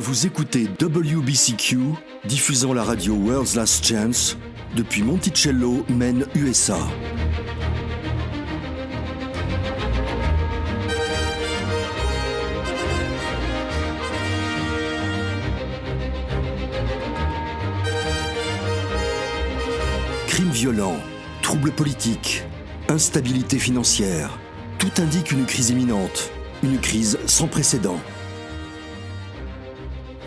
Vous écoutez WBCQ, diffusant la radio World's Last Chance depuis Monticello, Maine, USA. Crimes violents, troubles politiques, instabilité financière, tout indique une crise imminente, une crise sans précédent.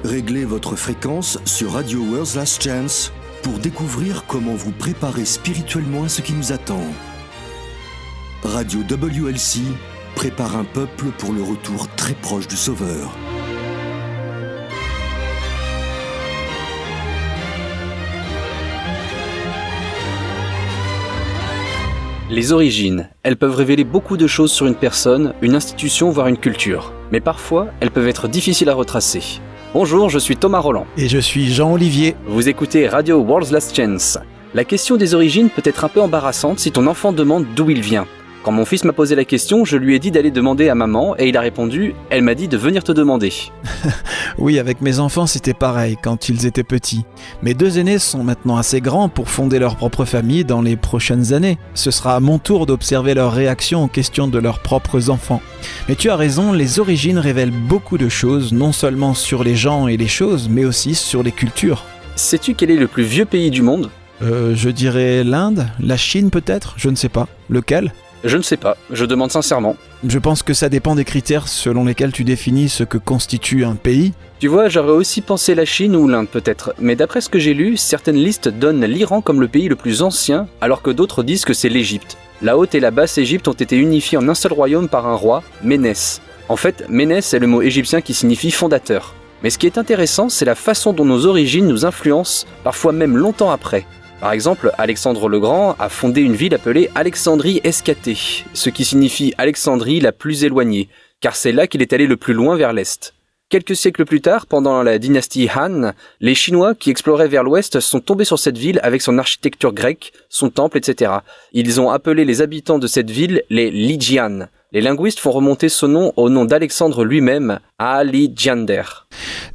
Réglez votre fréquence sur Radio World's Last Chance pour découvrir comment vous préparer spirituellement à ce qui nous attend. Radio WLC prépare un peuple pour le retour très proche du Sauveur. Les origines, elles peuvent révéler beaucoup de choses sur une personne, une institution, voire une culture. Mais parfois, elles peuvent être difficiles à retracer. Bonjour, je suis Thomas Roland. Et je suis Jean-Olivier. Vous écoutez Radio World's Last Chance. La question des origines peut être un peu embarrassante si ton enfant demande d'où il vient. Quand mon fils m'a posé la question, je lui ai dit d'aller demander à maman et il a répondu « Elle m'a dit de venir te demander ». Oui, avec mes enfants, c'était pareil quand ils étaient petits. Mes deux aînés sont maintenant assez grands pour fonder leur propre famille dans les prochaines années. Ce sera à mon tour d'observer leurs réactions aux questions de leurs propres enfants. Mais tu as raison, les origines révèlent beaucoup de choses, non seulement sur les gens et les choses, mais aussi sur les cultures. Sais-tu quel est le plus vieux pays du monde ? Je dirais l'Inde, la Chine peut-être, je ne sais pas. Lequel ? Je ne sais pas, je demande sincèrement. Je pense que ça dépend des critères selon lesquels tu définis ce que constitue un pays. Tu vois, j'aurais aussi pensé la Chine ou l'Inde peut-être, mais d'après ce que j'ai lu, certaines listes donnent l'Iran comme le pays le plus ancien, alors que d'autres disent que c'est l'Égypte. La Haute et la Basse Égypte ont été unifiées en un seul royaume par un roi, Ménès. En fait, Ménès est le mot égyptien qui signifie fondateur. Mais ce qui est intéressant, c'est la façon dont nos origines nous influencent, parfois même longtemps après. Par exemple, Alexandre le Grand a fondé une ville appelée Alexandrie Escatée, ce qui signifie Alexandrie la plus éloignée, car c'est là qu'il est allé le plus loin vers l'est. Quelques siècles plus tard, pendant la dynastie Han, les Chinois qui exploraient vers l'ouest sont tombés sur cette ville avec son architecture grecque, son temple, etc. Ils ont appelé les habitants de cette ville les Lygianes. Les linguistes font remonter ce nom au nom d'Alexandre lui-même, Alexander.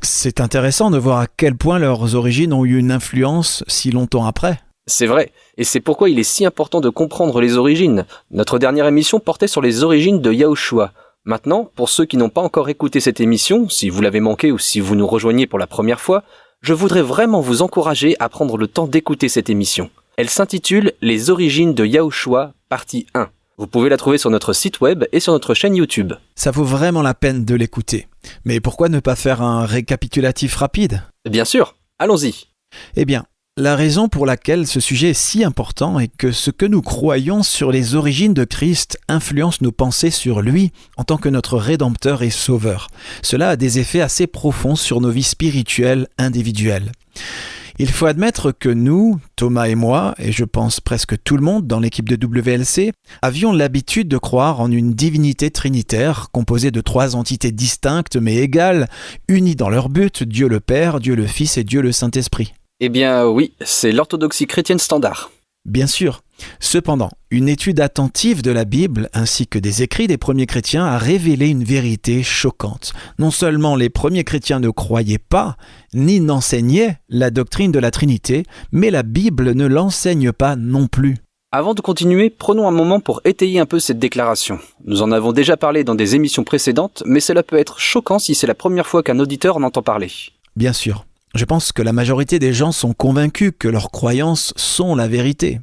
C'est intéressant de voir à quel point leurs origines ont eu une influence si longtemps après. C'est vrai, et c'est pourquoi il est si important de comprendre les origines. Notre dernière émission portait sur les origines de Yahushua. Maintenant, pour ceux qui n'ont pas encore écouté cette émission, si vous l'avez manqué ou si vous nous rejoignez pour la première fois, je voudrais vraiment vous encourager à prendre le temps d'écouter cette émission. Elle s'intitule « Les origines de Yahushua, partie 1 ». Vous pouvez la trouver sur notre site web et sur notre chaîne YouTube. Ça vaut vraiment la peine de l'écouter. Mais pourquoi ne pas faire un récapitulatif rapide ? Bien sûr, allons-y. Eh bien, la raison pour laquelle ce sujet est si important est que ce que nous croyons sur les origines de Christ influence nos pensées sur lui en tant que notre Rédempteur et Sauveur. Cela a des effets assez profonds sur nos vies spirituelles individuelles. Il faut admettre que nous, Thomas et moi, et je pense presque tout le monde dans l'équipe de WLC, avions l'habitude de croire en une divinité trinitaire composée de 3 entités distinctes mais égales, unies dans leur but, Dieu le Père, Dieu le Fils et Dieu le Saint-Esprit. Eh bien oui, c'est l'orthodoxie chrétienne standard. Bien sûr. Cependant, une étude attentive de la Bible ainsi que des écrits des premiers chrétiens a révélé une vérité choquante. Non seulement les premiers chrétiens ne croyaient pas, ni n'enseignaient la doctrine de la Trinité, mais la Bible ne l'enseigne pas non plus. Avant de continuer, prenons un moment pour étayer un peu cette déclaration. Nous en avons déjà parlé dans des émissions précédentes, mais cela peut être choquant si c'est la première fois qu'un auditeur en entend parler. Bien sûr. Je pense que la majorité des gens sont convaincus que leurs croyances sont la vérité.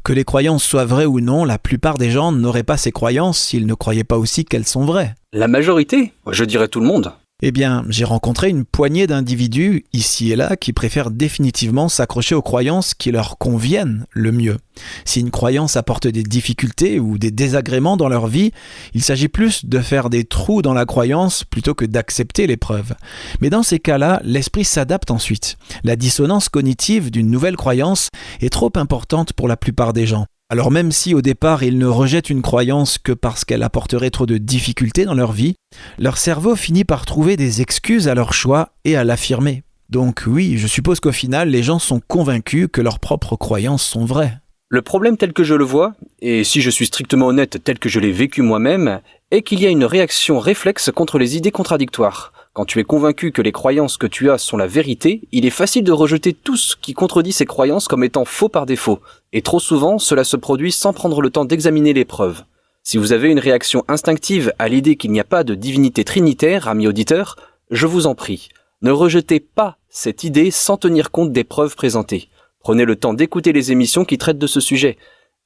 Que les croyances soient vraies ou non, la plupart des gens n'auraient pas ces croyances s'ils ne croyaient pas aussi qu'elles sont vraies. La majorité ? Je dirais tout le monde. Eh bien, j'ai rencontré une poignée d'individus, ici et là, qui préfèrent définitivement s'accrocher aux croyances qui leur conviennent le mieux. Si une croyance apporte des difficultés ou des désagréments dans leur vie, il s'agit plus de faire des trous dans la croyance plutôt que d'accepter l'épreuve. Mais dans ces cas-là, l'esprit s'adapte ensuite. La dissonance cognitive d'une nouvelle croyance est trop importante pour la plupart des gens. Alors même si au départ ils ne rejettent une croyance que parce qu'elle apporterait trop de difficultés dans leur vie, leur cerveau finit par trouver des excuses à leur choix et à l'affirmer. Donc oui, je suppose qu'au final, les gens sont convaincus que leurs propres croyances sont vraies. Le problème tel que je le vois, et si je suis strictement honnête tel que je l'ai vécu moi-même, est qu'il y a une réaction réflexe contre les idées contradictoires. Quand tu es convaincu que les croyances que tu as sont la vérité, il est facile de rejeter tout ce qui contredit ces croyances comme étant faux par défaut. Et trop souvent, cela se produit sans prendre le temps d'examiner les preuves. Si vous avez une réaction instinctive à l'idée qu'il n'y a pas de divinité trinitaire, amis auditeurs, je vous en prie, ne rejetez pas cette idée sans tenir compte des preuves présentées. Prenez le temps d'écouter les émissions qui traitent de ce sujet.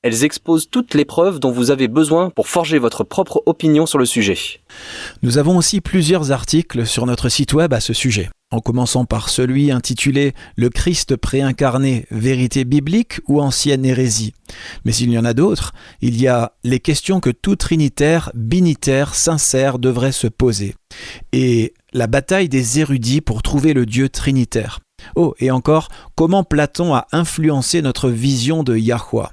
Elles exposent toutes les preuves dont vous avez besoin pour forger votre propre opinion sur le sujet. Nous avons aussi plusieurs articles sur notre site web à ce sujet, en commençant par celui intitulé « Le Christ préincarné, vérité biblique ou ancienne hérésie ?» Mais il y en a d'autres. Il y a les questions que tout trinitaire, binitaire, sincère devrait se poser. Et la bataille des érudits pour trouver le Dieu trinitaire. Oh, et encore, comment Platon a influencé notre vision de Yahweh.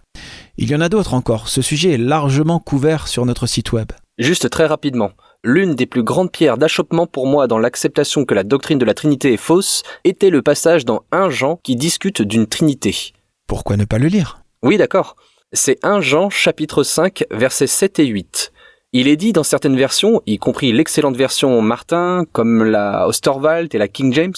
Il y en a d'autres encore, ce sujet est largement couvert sur notre site web. Juste très rapidement, l'une des plus grandes pierres d'achoppement pour moi dans l'acceptation que la doctrine de la Trinité est fausse était le passage dans 1 Jean qui discute d'une Trinité. Pourquoi ne pas le lire ? Oui, d'accord. C'est 1 Jean chapitre 5, versets 7 et 8. Il est dit dans certaines versions, y compris l'excellente version Martin, comme la Osterwald et la King James,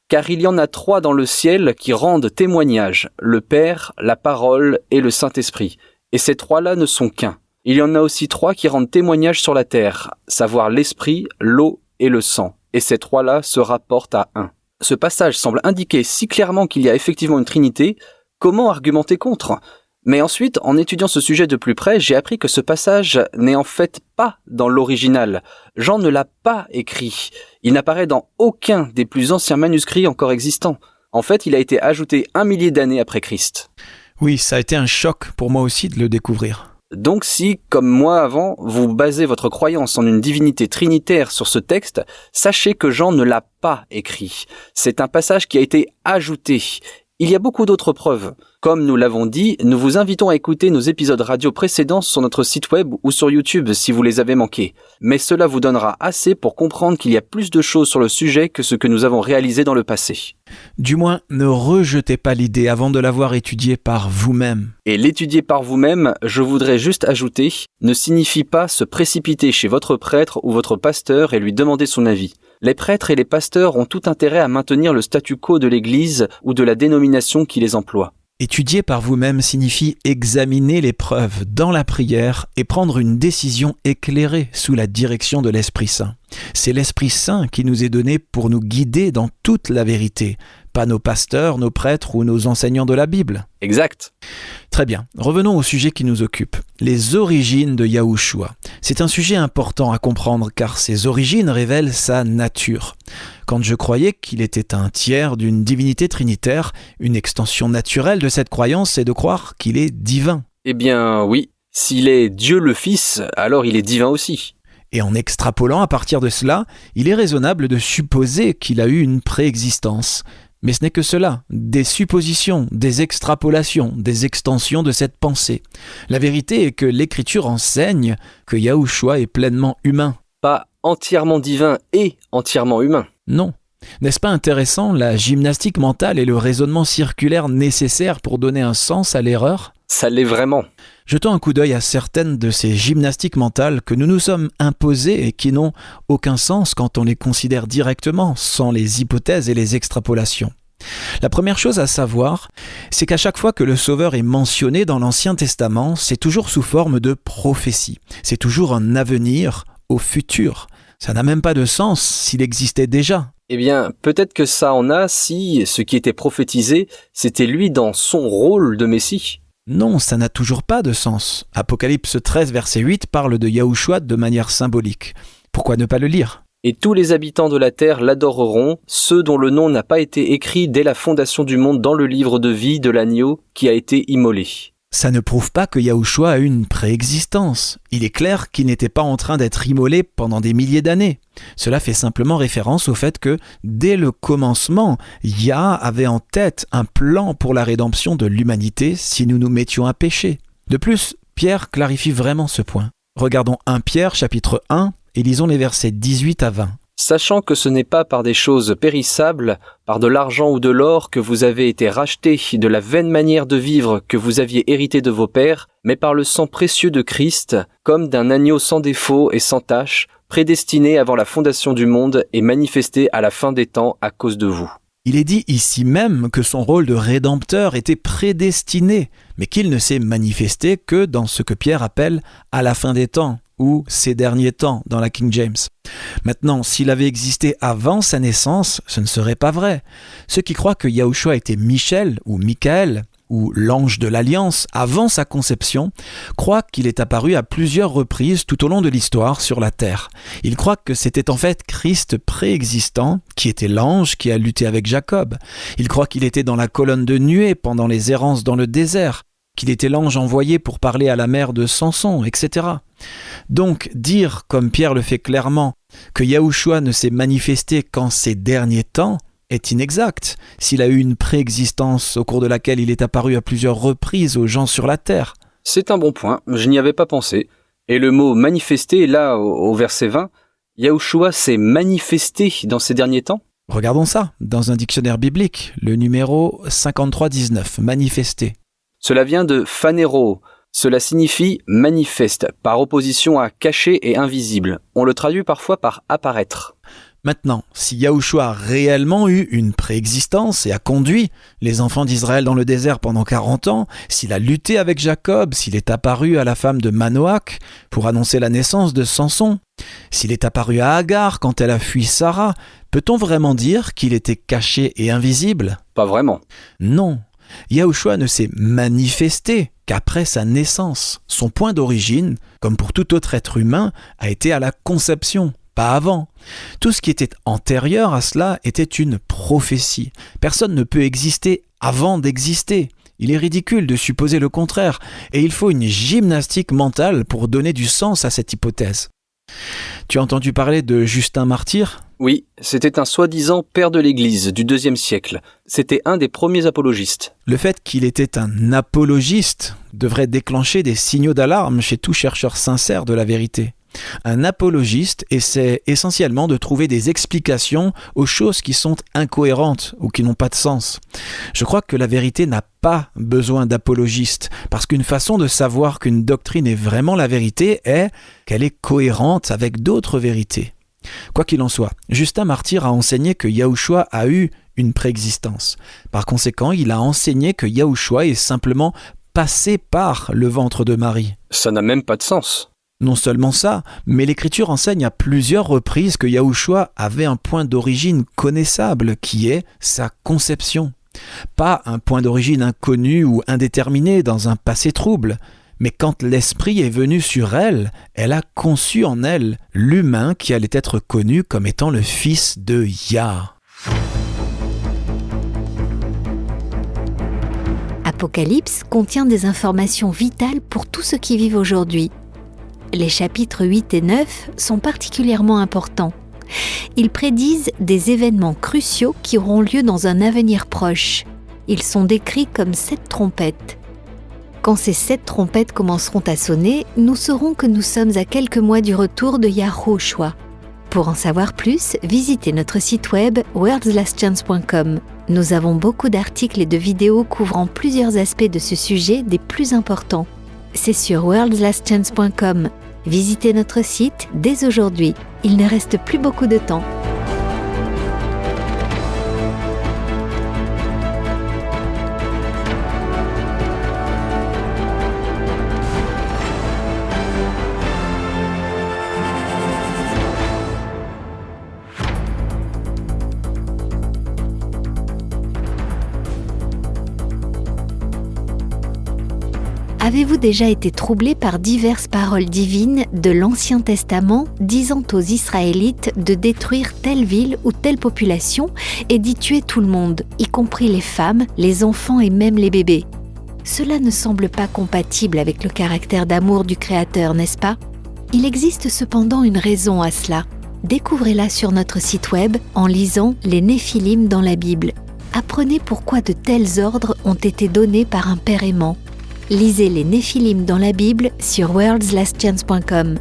car il y en a 3 dans le ciel qui rendent témoignage, le Père, la Parole et le Saint-Esprit. Et ces 3-là ne sont qu'un. Il y en a aussi 3 qui rendent témoignage sur la terre, savoir l'Esprit, l'eau et le sang. Et ces 3-là se rapportent à un. Ce passage semble indiquer si clairement qu'il y a effectivement une Trinité, comment argumenter contre ? Mais ensuite, en étudiant ce sujet de plus près, j'ai appris que ce passage n'est en fait pas dans l'original. Jean ne l'a pas écrit. Il n'apparaît dans aucun des plus anciens manuscrits encore existants. En fait, il a été ajouté 1 millier d'années après Christ. Oui, ça a été un choc pour moi aussi de le découvrir. Donc si, comme moi avant, vous basez votre croyance en une divinité trinitaire sur ce texte, sachez que Jean ne l'a pas écrit. C'est un passage qui a été ajouté. Il y a beaucoup d'autres preuves. Comme nous l'avons dit, nous vous invitons à écouter nos épisodes radio précédents sur notre site web ou sur YouTube si vous les avez manqués. Mais cela vous donnera assez pour comprendre qu'il y a plus de choses sur le sujet que ce que nous avons réalisé dans le passé. Du moins, ne rejetez pas l'idée avant de l'avoir étudiée par vous-même. Et l'étudier par vous-même, je voudrais juste ajouter, ne signifie pas se précipiter chez votre prêtre ou votre pasteur et lui demander son avis. Les prêtres et les pasteurs ont tout intérêt à maintenir le statu quo de l'Église ou de la dénomination qui les emploie. Étudier par vous-même signifie examiner les preuves dans la prière et prendre une décision éclairée sous la direction de l'Esprit Saint. C'est l'Esprit Saint qui nous est donné pour nous guider dans toute la vérité, pas nos pasteurs, nos prêtres ou nos enseignants de la Bible. Exact. Très bien, revenons au sujet qui nous occupe, les origines de Yahushua. C'est un sujet important à comprendre car ses origines révèlent sa nature. Quand je croyais qu'il était un tiers d'une divinité trinitaire, une extension naturelle de cette croyance est de croire qu'il est divin. Eh bien oui, s'il est Dieu le Fils, alors il est divin aussi. Et en extrapolant à partir de cela, il est raisonnable de supposer qu'il a eu une préexistence. Mais ce n'est que cela, des suppositions, des extrapolations, des extensions de cette pensée. La vérité est que l'Écriture enseigne que Yahushua est pleinement humain. Pas entièrement divin et entièrement humain. Non. N'est-ce pas intéressant, la gymnastique mentale et le raisonnement circulaire nécessaires pour donner un sens à l'erreur ? Ça l'est vraiment. Jetons un coup d'œil à certaines de ces gymnastiques mentales que nous nous sommes imposées et qui n'ont aucun sens quand on les considère directement, sans les hypothèses et les extrapolations. La première chose à savoir, c'est qu'à chaque fois que le Sauveur est mentionné dans l'Ancien Testament, c'est toujours sous forme de prophétie. C'est toujours un avenir au futur. Ça n'a même pas de sens s'il existait déjà. Eh bien, peut-être que ça en a si ce qui était prophétisé, c'était lui dans son rôle de Messie. Non, ça n'a toujours pas de sens. Apocalypse 13, verset 8 parle de Yahushua de manière symbolique. Pourquoi ne pas le lire ? Et tous les habitants de la terre l'adoreront, ceux dont le nom n'a pas été écrit dès la fondation du monde dans le livre de vie de l'agneau qui a été immolé. Ça ne prouve pas que Yahushua a eu une préexistence. Il est clair qu'il n'était pas en train d'être immolé pendant des milliers d'années. Cela fait simplement référence au fait que, dès le commencement, Yah avait en tête un plan pour la rédemption de l'humanité si nous nous mettions à pécher. De plus, Pierre clarifie vraiment ce point. Regardons 1 Pierre, chapitre 1, et lisons les versets 18 à 20. Sachant que ce n'est pas par des choses périssables, par de l'argent ou de l'or que vous avez été rachetés de la vaine manière de vivre que vous aviez hérité de vos pères, mais par le sang précieux de Christ, comme d'un agneau sans défaut et sans tache, prédestiné avant la fondation du monde et manifesté à la fin des temps à cause de vous. Il est dit ici même que son rôle de rédempteur était prédestiné, mais qu'il ne s'est manifesté que dans ce que Pierre appelle « à la fin des temps » ou « ces derniers temps » dans la King James. Maintenant, s'il avait existé avant sa naissance, ce ne serait pas vrai. Ceux qui croient que Yahushua était Michel ou Michael, ou l'ange de l'Alliance, avant sa conception, croient qu'il est apparu à plusieurs reprises tout au long de l'histoire sur la terre. Ils croient que c'était en fait Christ préexistant, qui était l'ange qui a lutté avec Jacob. Ils croient qu'il était dans la colonne de nuée pendant les errances dans le désert, qu'il était l'ange envoyé pour parler à la mère de Samson, etc. Donc, dire, comme Pierre le fait clairement, que Yahushua ne s'est manifesté qu'en ces derniers temps, est inexact, s'il a eu une préexistence au cours de laquelle il est apparu à plusieurs reprises aux gens sur la terre. C'est un bon point, je n'y avais pas pensé. Et le mot « manifester » là, au verset 20, Yahushua s'est manifesté dans ces derniers temps ? Regardons ça, dans un dictionnaire biblique, le numéro 5319, manifester. Cela vient de phanero. Cela signifie « manifeste », par opposition à « caché » et « invisible ». On le traduit parfois par « apparaître ». Maintenant, si Yahushua a réellement eu une préexistence et a conduit les enfants d'Israël dans le désert pendant 40 ans, s'il a lutté avec Jacob, s'il est apparu à la femme de Manoach pour annoncer la naissance de Samson, s'il est apparu à Agar quand elle a fui Sarah, peut-on vraiment dire qu'il était caché et invisible ? Pas vraiment. Non. Yahushua ne s'est manifesté qu'après sa naissance. Son point d'origine, comme pour tout autre être humain, a été à la conception. Pas avant. Tout ce qui était antérieur à cela était une prophétie. Personne ne peut exister avant d'exister. Il est ridicule de supposer le contraire, et il faut une gymnastique mentale pour donner du sens à cette hypothèse. Tu as entendu parler de Justin Martyr ? Oui, c'était un soi-disant père de l'Église du IIe siècle. C'était un des premiers apologistes. Le fait qu'il était un apologiste devrait déclencher des signaux d'alarme chez tout chercheur sincère de la vérité. Un apologiste essaie essentiellement de trouver des explications aux choses qui sont incohérentes ou qui n'ont pas de sens. Je crois que la vérité n'a pas besoin d'apologiste, parce qu'une façon de savoir qu'une doctrine est vraiment la vérité est qu'elle est cohérente avec d'autres vérités. Quoi qu'il en soit, Justin Martyr a enseigné que Yahushua a eu une préexistence. Par conséquent, il a enseigné que Yahushua est simplement passé par le ventre de Marie. Ça n'a même pas de sens. Non seulement ça, mais l'Écriture enseigne à plusieurs reprises que Yahushua avait un point d'origine connaissable, qui est sa conception. Pas un point d'origine inconnu ou indéterminé dans un passé trouble, mais quand l'Esprit est venu sur elle, elle a conçu en elle l'humain qui allait être connu comme étant le fils de Yah. Apocalypse contient des informations vitales pour tous ceux qui vivent aujourd'hui. Les chapitres 8 et 9 sont particulièrement importants. Ils prédisent des événements cruciaux qui auront lieu dans un avenir proche. Ils sont décrits comme 7 trompettes. Quand ces 7 trompettes commenceront à sonner, nous saurons que nous sommes à quelques mois du retour de Yahushua. Pour en savoir plus, visitez notre site web worldslastchance.com. Nous avons beaucoup d'articles et de vidéos couvrant plusieurs aspects de ce sujet des plus importants. C'est sur worldslastchance.com. Visitez notre site dès aujourd'hui. Il ne reste plus beaucoup de temps. Avez-vous déjà été troublé par diverses paroles divines de l'Ancien Testament disant aux Israélites de détruire telle ville ou telle population et d'y tuer tout le monde, y compris les femmes, les enfants et même les bébés ? Cela ne semble pas compatible avec le caractère d'amour du Créateur, n'est-ce pas ? Il existe cependant une raison à cela. Découvrez-la sur notre site web en lisant les Néphilim dans la Bible. Apprenez pourquoi de tels ordres ont été donnés par un père aimant. Lisez les Néphilim dans la Bible sur worldslastchance.com.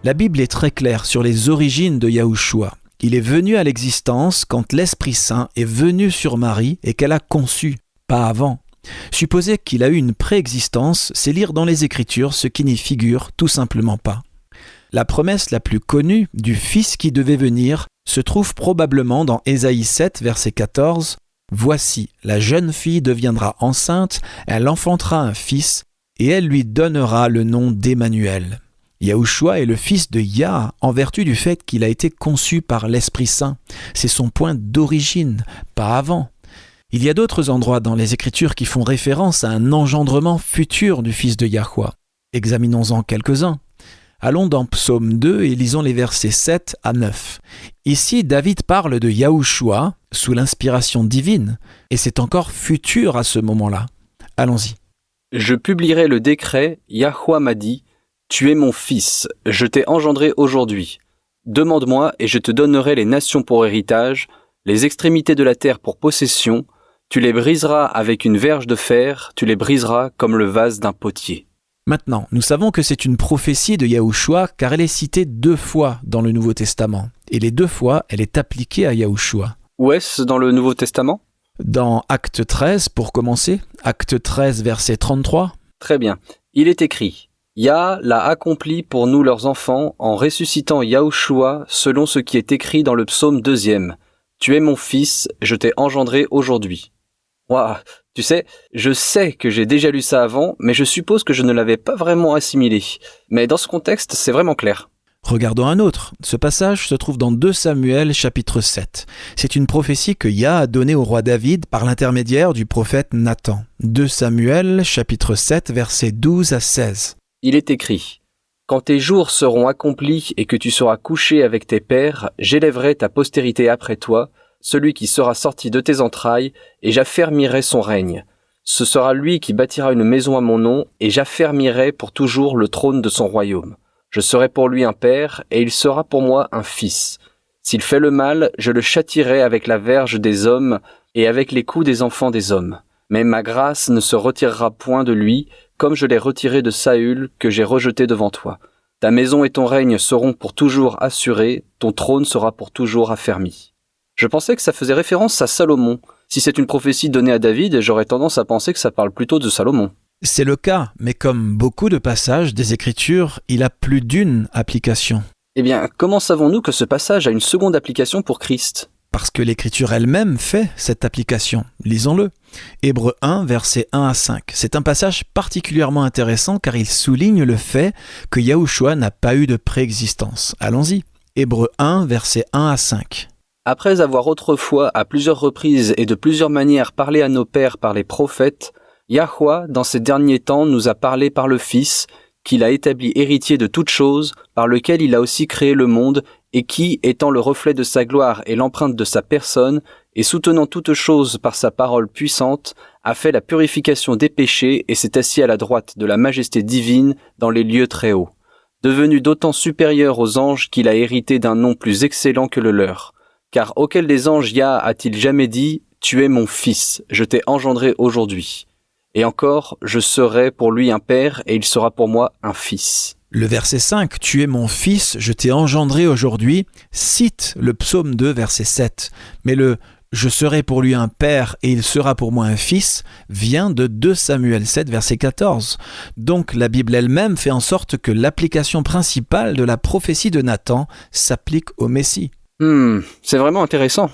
La Bible est très claire sur les origines de Yahushua. Il est venu à l'existence quand l'Esprit Saint est venu sur Marie et qu'elle a conçu, pas avant. Supposer qu'il a eu une préexistence, c'est lire dans les Écritures ce qui n'y figure tout simplement pas. La promesse la plus connue du Fils qui devait venir se trouve probablement dans Ésaïe 7, verset 14. « Voici, la jeune fille deviendra enceinte, elle enfantera un fils, et elle lui donnera le nom d'Emmanuel. » Yahushua est le fils de Yah en vertu du fait qu'il a été conçu par l'Esprit Saint. C'est son point d'origine, pas avant. Il y a d'autres endroits dans les Écritures qui font référence à un engendrement futur du fils de Yahweh. Examinons-en quelques-uns. Allons dans Psaume 2 et lisons les versets 7 à 9. Ici, David parle de Yahushua sous l'inspiration divine, et c'est encore futur à ce moment-là. Allons-y. Je publierai le décret, Yahweh m'a dit, « Tu es mon fils, je t'ai engendré aujourd'hui. Demande-moi et je te donnerai les nations pour héritage, les extrémités de la terre pour possession. Tu les briseras avec une verge de fer, tu les briseras comme le vase d'un potier. » Maintenant, nous savons que c'est une prophétie de Yahushua car elle est citée 2 fois dans le Nouveau Testament. Et les 2 fois, elle est appliquée à Yahushua. Où est-ce dans le Nouveau Testament ? Dans Acte 13, pour commencer, Acte 13, verset 33. Très bien. Il est écrit, « Yah l'a accompli pour nous leurs enfants en ressuscitant Yahushua selon ce qui est écrit dans le psaume 2e. Tu es mon fils, je t'ai engendré aujourd'hui. » Waouh, tu sais, je sais que j'ai déjà lu ça avant, mais je suppose que je ne l'avais pas vraiment assimilé. Mais dans ce contexte, c'est vraiment clair. Regardons un autre. Ce passage se trouve dans 2 Samuel chapitre 7. C'est une prophétie que Yah a donnée au roi David par l'intermédiaire du prophète Nathan. 2 Samuel chapitre 7 versets 12 à 16. Il est écrit, « Quand tes jours seront accomplis et que tu seras couché avec tes pères, j'élèverai ta postérité après toi, celui qui sera sorti de tes entrailles, et j'affermirai son règne. Ce sera lui qui bâtira une maison à mon nom, et j'affermirai pour toujours le trône de son royaume. Je serai pour lui un père, et il sera pour moi un fils. S'il fait le mal, je le châtierai avec la verge des hommes, et avec les coups des enfants des hommes. Mais ma grâce ne se retirera point de lui, comme je l'ai retiré de Saül, que j'ai rejeté devant toi. Ta maison et ton règne seront pour toujours assurés, ton trône sera pour toujours affermi. » Je pensais que ça faisait référence à Salomon. Si c'est une prophétie donnée à David, j'aurais tendance à penser que ça parle plutôt de Salomon. C'est le cas, mais comme beaucoup de passages des Écritures, il a plus d'une application. Eh bien, comment savons-nous que ce passage a une seconde application pour Christ ? Parce que l'Écriture elle-même fait cette application. Lisons-le. Hébreux 1, versets 1 à 5. C'est un passage particulièrement intéressant car il souligne le fait que Yahushua n'a pas eu de préexistence. Allons-y. Hébreux 1, versets 1 à 5. Après avoir autrefois à plusieurs reprises et de plusieurs manières parlé à nos pères par les prophètes, Yahweh, dans ces derniers temps, nous a parlé par le Fils, qu'il a établi héritier de toutes choses, par lequel il a aussi créé le monde, et qui, étant le reflet de sa gloire et l'empreinte de sa personne, et soutenant toutes choses par sa parole puissante, a fait la purification des péchés et s'est assis à la droite de la majesté divine dans les lieux très hauts, devenu d'autant supérieur aux anges qu'il a hérité d'un nom plus excellent que le leur. Car auquel des anges Yah a-t-il jamais dit « Tu es mon fils, je t'ai engendré aujourd'hui » Et encore, je serai pour lui un père et il sera pour moi un fils. Le verset 5, « Tu es mon fils, je t'ai engendré aujourd'hui » cite le psaume 2, verset 7. Mais le « Je serai pour lui un père et il sera pour moi un fils » vient de 2 Samuel 7, verset 14. Donc la Bible elle-même fait en sorte que l'application principale de la prophétie de Nathan s'applique au Messie. C'est vraiment intéressant.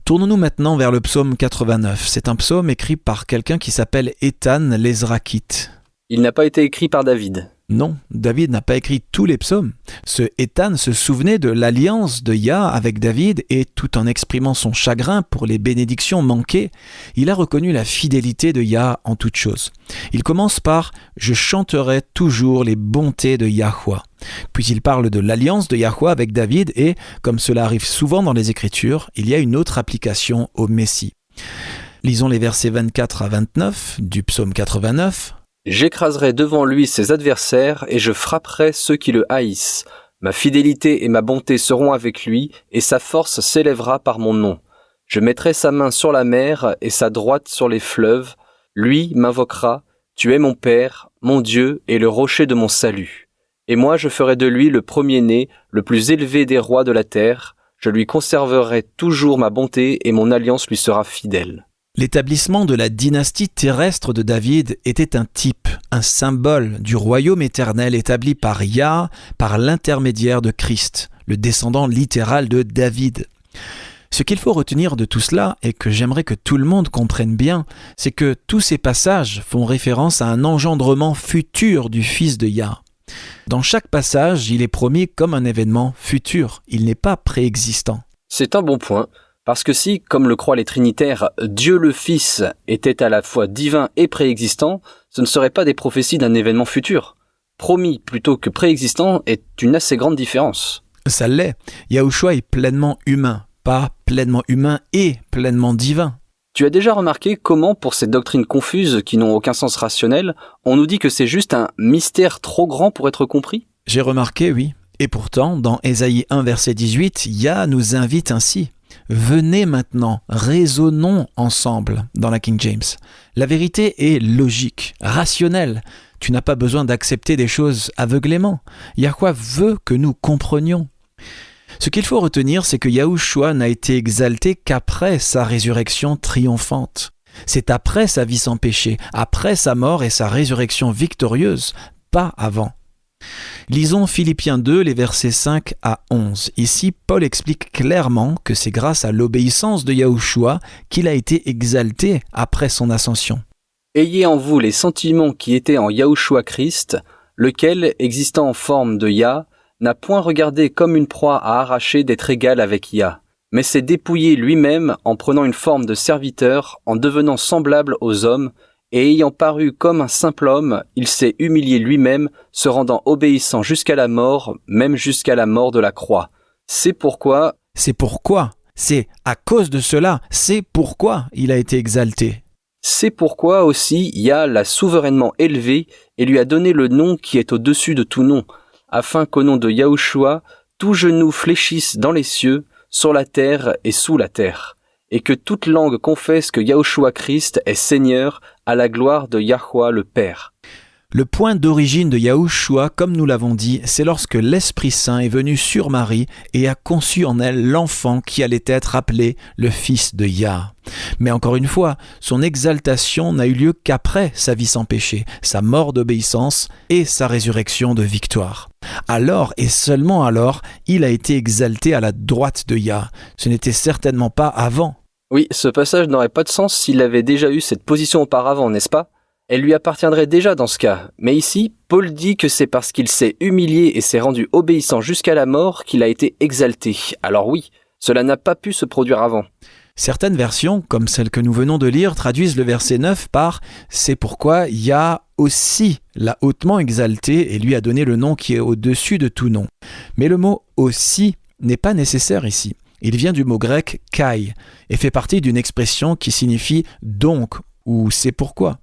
Tournons-nous maintenant vers le psaume 89. C'est un psaume écrit par quelqu'un qui s'appelle Étan l'Ezrakite. Il n'a pas été écrit par David. Non, David n'a pas écrit tous les psaumes. Ce Étan se souvenait de l'alliance de Yah avec David et tout en exprimant son chagrin pour les bénédictions manquées, il a reconnu la fidélité de Yah en toutes choses. Il commence par « Je chanterai toujours les bontés de Yahweh ». Puis il parle de l'alliance de Yahweh avec David et, comme cela arrive souvent dans les Écritures, il y a une autre application au Messie. Lisons les versets 24 à 29 du psaume 89. J'écraserai devant lui ses adversaires et je frapperai ceux qui le haïssent. Ma fidélité et ma bonté seront avec lui et sa force s'élèvera par mon nom. Je mettrai sa main sur la mer et sa droite sur les fleuves. Lui m'invoquera. Tu es mon Père, mon Dieu et le rocher de mon salut. Et moi je ferai de lui le premier-né, le plus élevé des rois de la terre. Je lui conserverai toujours ma bonté et mon alliance lui sera fidèle. L'établissement de la dynastie terrestre de David était un type, un symbole du royaume éternel établi par Yah, par l'intermédiaire de Christ, le descendant littéral de David. Ce qu'il faut retenir de tout cela, et que j'aimerais que tout le monde comprenne bien, c'est que tous ces passages font référence à un engendrement futur du fils de Yah. Dans chaque passage, il est promis comme un événement futur, il n'est pas préexistant. C'est un bon point. Parce que si, comme le croient les trinitaires, Dieu le Fils était à la fois divin et préexistant, ce ne serait pas des prophéties d'un événement futur. Promis plutôt que préexistant est une assez grande différence. Ça l'est. Yahushua est pleinement humain, pas pleinement humain et pleinement divin. Tu as déjà remarqué comment, pour ces doctrines confuses qui n'ont aucun sens rationnel, on nous dit que c'est juste un mystère trop grand pour être compris ? J'ai remarqué, oui. Et pourtant, dans Ésaïe 1, verset 18, Yah nous invite ainsi. Venez maintenant, raisonnons ensemble dans la King James. La vérité est logique, rationnelle. Tu n'as pas besoin d'accepter des choses aveuglément. Yahweh veut que nous comprenions. Ce qu'il faut retenir, c'est que Yahushua n'a été exalté qu'après sa résurrection triomphante. C'est après sa vie sans péché, après sa mort et sa résurrection victorieuse, pas avant. Lisons Philippiens 2, les versets 5 à 11. Ici, Paul explique clairement que c'est grâce à l'obéissance de Yahushua qu'il a été exalté après son ascension. Ayez en vous les sentiments qui étaient en Yahushua Christ, lequel, existant en forme de Yah, n'a point regardé comme une proie à arracher d'être égal avec Yah, mais s'est dépouillé lui-même en prenant une forme de serviteur, en devenant semblable aux hommes, et ayant paru comme un simple homme, il s'est humilié lui-même, se rendant obéissant jusqu'à la mort, même jusqu'à la mort de la croix. C'est pourquoi c'est à cause de cela, c'est pourquoi il a été exalté. C'est pourquoi aussi Yah l'a souverainement élevé et lui a donné le nom qui est au-dessus de tout nom, afin qu'au nom de Yahushua, tout genou fléchisse dans les cieux, sur la terre et sous la terre, et que toute langue confesse que Yahushua Christ est Seigneur, à la gloire de Yahweh le Père. Le point d'origine de Yahushua, comme nous l'avons dit, c'est lorsque l'Esprit Saint est venu sur Marie et a conçu en elle l'enfant qui allait être appelé le fils de Yah. Mais encore une fois, son exaltation n'a eu lieu qu'après sa vie sans péché, sa mort d'obéissance et sa résurrection de victoire. Alors, et seulement alors, il a été exalté à la droite de Yah. Ce n'était certainement pas avant. Oui, ce passage n'aurait pas de sens s'il avait déjà eu cette position auparavant, n'est-ce pas ? Elle lui appartiendrait déjà dans ce cas. Mais ici, Paul dit que c'est parce qu'il s'est humilié et s'est rendu obéissant jusqu'à la mort qu'il a été exalté. Alors oui, cela n'a pas pu se produire avant. Certaines versions, comme celle que nous venons de lire, traduisent le verset 9 par « C'est pourquoi Yah aussi l'a hautement exalté et lui a donné le nom qui est au-dessus de tout nom ». Mais le mot « aussi » n'est pas nécessaire ici. Il vient du mot grec « kai » et fait partie d'une expression qui signifie « donc » ou « c'est pourquoi ».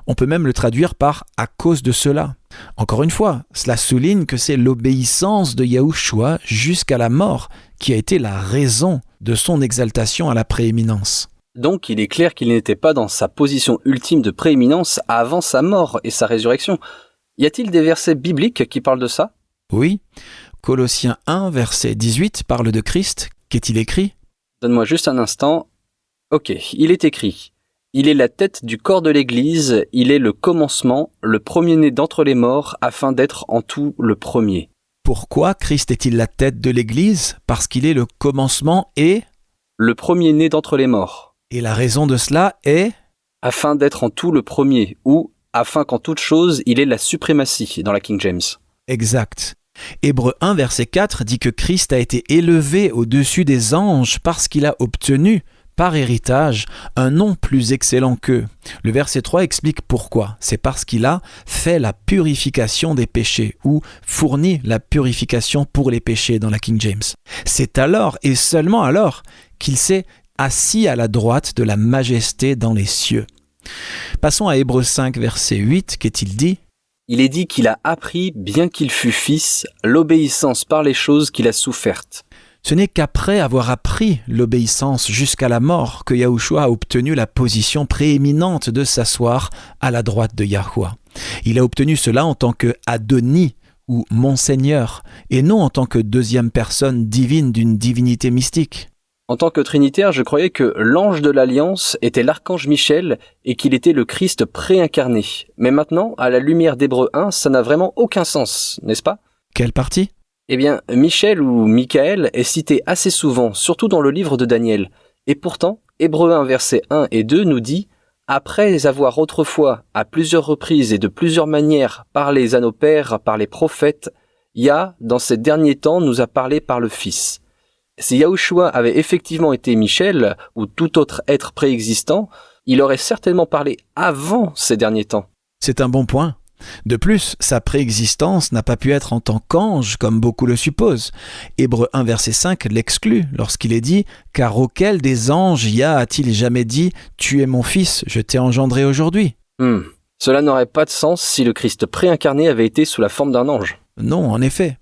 On peut même le traduire par « à cause de cela ». Encore une fois, cela souligne que c'est l'obéissance de Yahushua jusqu'à la mort qui a été la raison de son exaltation à la prééminence. Donc il est clair qu'il n'était pas dans sa position ultime de prééminence avant sa mort et sa résurrection. Y a-t-il des versets bibliques qui parlent de ça ? Oui, Colossiens 1, verset 18 parle de Christ. Qu'est-il écrit ? Donne-moi juste un instant. Ok, il est écrit. Il est la tête du corps de l'Église, il est le commencement, le premier-né d'entre les morts, afin d'être en tout le premier. Pourquoi Christ est-il la tête de l'Église ? Parce qu'il est le commencement et... Le premier-né d'entre les morts. Et la raison de cela est... Afin d'être en tout le premier, ou afin qu'en toute chose il ait la suprématie, dans la King James. Exact. Hébreux 1, verset 4 dit que Christ a été élevé au-dessus des anges parce qu'il a obtenu, par héritage, un nom plus excellent qu'eux. Le verset 3 explique pourquoi. C'est parce qu'il a fait la purification des péchés ou fourni la purification pour les péchés dans la King James. C'est alors et seulement alors qu'il s'est assis à la droite de la majesté dans les cieux. Passons à Hébreux 5, verset 8. Qu'est-il dit ? Il est dit qu'il a appris, bien qu'il fût fils, l'obéissance par les choses qu'il a souffertes. Ce n'est qu'après avoir appris l'obéissance jusqu'à la mort que Yahushua a obtenu la position prééminente de s'asseoir à la droite de Yahweh. Il a obtenu cela en tant que Adoni ou mon Seigneur, et non en tant que deuxième personne divine d'une divinité mystique. En tant que trinitaire, je croyais que l'ange de l'Alliance était l'archange Michel et qu'il était le Christ préincarné. Mais maintenant, à la lumière d'Hébreux 1, ça n'a vraiment aucun sens, n'est-ce pas ? Quelle partie ? Eh bien, Michel ou Michael est cité assez souvent, surtout dans le livre de Daniel. Et pourtant, Hébreux 1, versets 1 et 2 nous dit « Après avoir autrefois, à plusieurs reprises et de plusieurs manières, parlé à nos pères par les prophètes, Yah, dans ces derniers temps, nous a parlé par le Fils. » Si Yahushua avait effectivement été Michel ou tout autre être préexistant, il aurait certainement parlé avant ces derniers temps. C'est un bon point. De plus, sa préexistence n'a pas pu être en tant qu'ange, comme beaucoup le supposent. Hébreux 1, verset 5 l'exclut lorsqu'il est dit « Car auquel des anges Yah a-t-il jamais dit « Tu es mon fils, je t'ai engendré aujourd'hui » Cela n'aurait pas de sens si le Christ préincarné avait été sous la forme d'un ange. Non, en effet.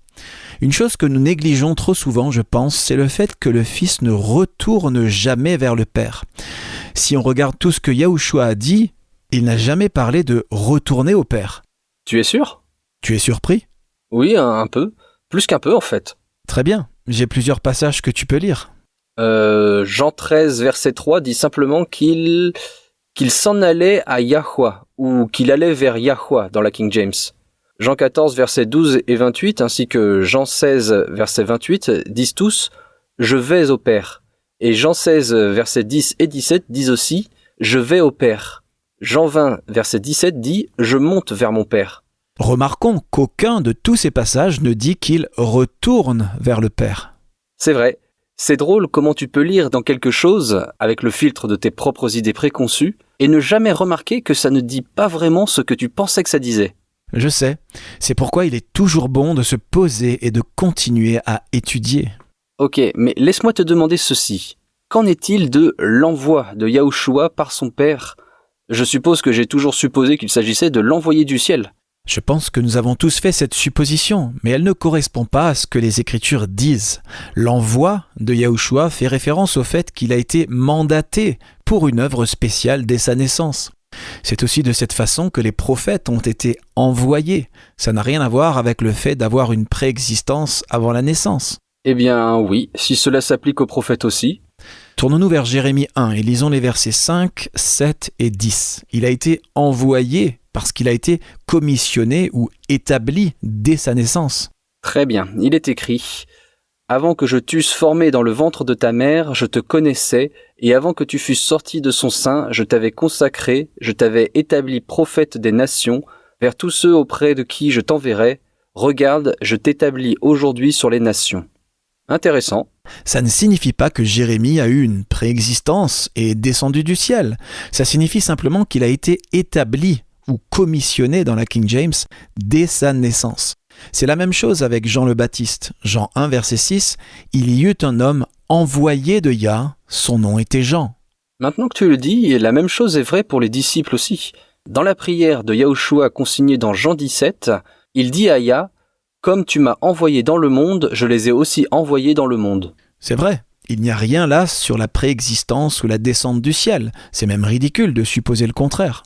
Une chose que nous négligeons trop souvent, je pense, c'est le fait que le Fils ne retourne jamais vers le Père. Si on regarde tout ce que Yahushua a dit, il n'a jamais parlé de retourner au Père. Tu es sûr ? Tu es surpris ? Oui, un peu. Plus qu'un peu, en fait. Très bien. J'ai plusieurs passages que tu peux lire. Jean 13, verset 3 dit simplement qu'il s'en allait à Yahweh, ou qu'il allait vers Yahweh dans la King James. Jean 14, versets 12 et 28, ainsi que Jean 16, verset 28, disent tous « Je vais au Père ». Et Jean 16, versets 10 et 17 disent aussi « Je vais au Père ». Jean 20, verset 17 dit « Je monte vers mon Père ». Remarquons qu'aucun de tous ces passages ne dit qu'il retourne vers le Père. C'est vrai. C'est drôle comment tu peux lire dans quelque chose, avec le filtre de tes propres idées préconçues, et ne jamais remarquer que ça ne dit pas vraiment ce que tu pensais que ça disait. Je sais, c'est pourquoi il est toujours bon de se poser et de continuer à étudier. Ok, mais laisse-moi te demander ceci. Qu'en est-il de l'envoi de Yahushua par son Père ? Je suppose que j'ai toujours supposé qu'il s'agissait de l'envoyé du ciel. Je pense que nous avons tous fait cette supposition, mais elle ne correspond pas à ce que les Écritures disent. L'envoi de Yahushua fait référence au fait qu'il a été mandaté pour une œuvre spéciale dès sa naissance. C'est aussi de cette façon que les prophètes ont été envoyés. Ça n'a rien à voir avec le fait d'avoir une préexistence avant la naissance. Eh bien oui, si cela s'applique aux prophètes aussi. Tournons-nous vers Jérémie 1 et lisons les versets 5, 7 et 10. Il a été envoyé parce qu'il a été commissionné ou établi dès sa naissance. Très bien, il est écrit « Avant que je t'eusse formé dans le ventre de ta mère, je te connaissais, et avant que tu fusses sorti de son sein, je t'avais consacré, je t'avais établi prophète des nations, vers tous ceux auprès de qui je t'enverrai. Regarde, je t'établis aujourd'hui sur les nations. » Intéressant. Ça ne signifie pas que Jérémie a eu une préexistence et est descendu du ciel. Ça signifie simplement qu'il a été établi ou commissionné dans la King James dès sa naissance. C'est la même chose avec Jean le Baptiste. Jean 1, verset 6, « Il y eut un homme envoyé de Yah, son nom était Jean. » Maintenant que tu le dis, la même chose est vraie pour les disciples aussi. Dans la prière de Yahushua consignée dans Jean 17, il dit à Yah « Comme tu m'as envoyé dans le monde, je les ai aussi envoyés dans le monde. » C'est vrai, il n'y a rien là sur la préexistence ou la descente du ciel. C'est même ridicule de supposer le contraire.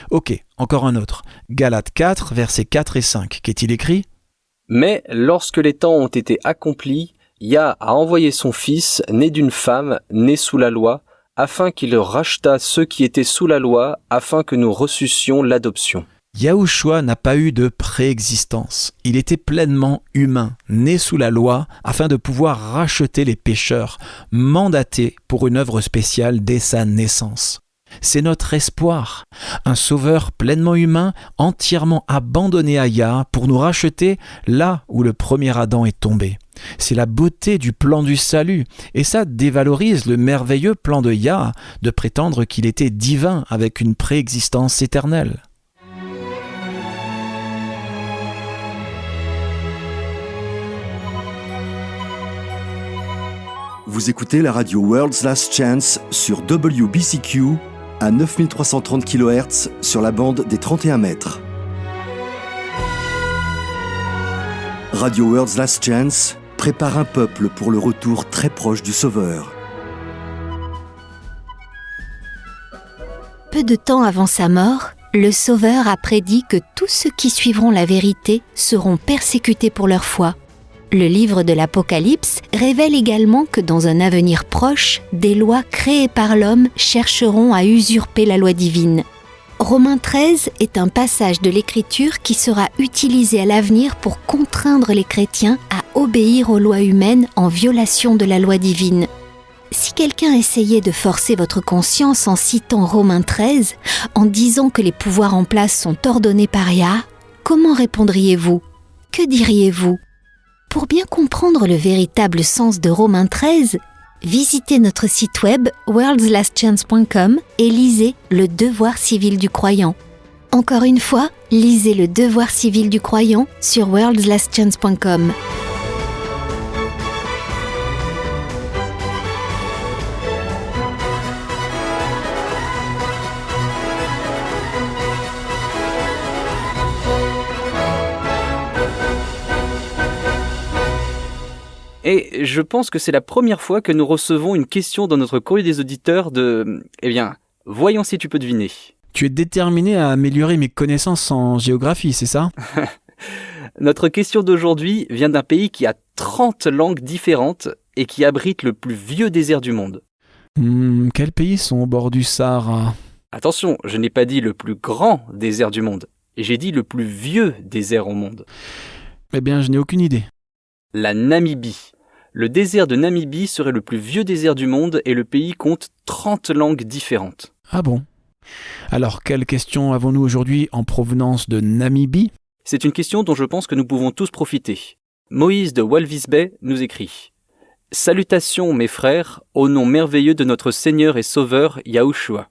Ok, encore un autre. Galates 4, versets 4 et 5. Qu'est-il écrit ? « Mais lorsque les temps ont été accomplis, Yah a envoyé son Fils, né d'une femme, né sous la loi, afin qu'il rachetât ceux qui étaient sous la loi, afin que nous reçussions l'adoption. » Yahushua n'a pas eu de préexistence. Il était pleinement humain, né sous la loi, afin de pouvoir racheter les pécheurs, mandaté pour une œuvre spéciale dès sa naissance. C'est notre espoir, un sauveur pleinement humain, entièrement abandonné à Yah pour nous racheter là où le premier Adam est tombé. C'est la beauté du plan du salut, et ça dévalorise le merveilleux plan de Yah de prétendre qu'il était divin avec une préexistence éternelle. Vous écoutez la radio World's Last Chance sur WBCQ à 9330 kHz sur la bande des 31 mètres. Radio World's Last Chance prépare un peuple pour le retour très proche du Sauveur. Peu de temps avant sa mort, le Sauveur a prédit que tous ceux qui suivront la vérité seront persécutés pour leur foi. Le livre de l'Apocalypse révèle également que dans un avenir proche, des lois créées par l'homme chercheront à usurper la loi divine. Romains 13 est un passage de l'Écriture qui sera utilisé à l'avenir pour contraindre les chrétiens à obéir aux lois humaines en violation de la loi divine. Si quelqu'un essayait de forcer votre conscience en citant Romains 13, en disant que les pouvoirs en place sont ordonnés par Yah, comment répondriez-vous ? Que diriez-vous ? Pour bien comprendre le véritable sens de Romains 13, visitez notre site web worldslastchance.com et lisez Le devoir civil du croyant. Encore une fois, lisez Le devoir civil du croyant sur worldslastchance.com. Et je pense que c'est la première fois que nous recevons une question dans notre courrier des auditeurs de... voyons si tu peux deviner. Tu es déterminé à améliorer mes connaissances en géographie, c'est ça ? Notre question d'aujourd'hui vient d'un pays qui a 30 langues différentes et qui abrite le plus vieux désert du monde. Quels pays sont au bord du Sahara ? Attention, je n'ai pas dit le plus grand désert du monde, j'ai dit le plus vieux désert au monde. Eh bien, je n'ai aucune idée. La Namibie. Le désert de Namibie serait le plus vieux désert du monde et le pays compte 30 langues différentes. Ah bon ? Alors, quelle question avons-nous aujourd'hui en provenance de Namibie ? C'est une question dont je pense que nous pouvons tous profiter. Moïse de Walvis Bay nous écrit « Salutations mes frères, au nom merveilleux de notre Seigneur et Sauveur Yahushua.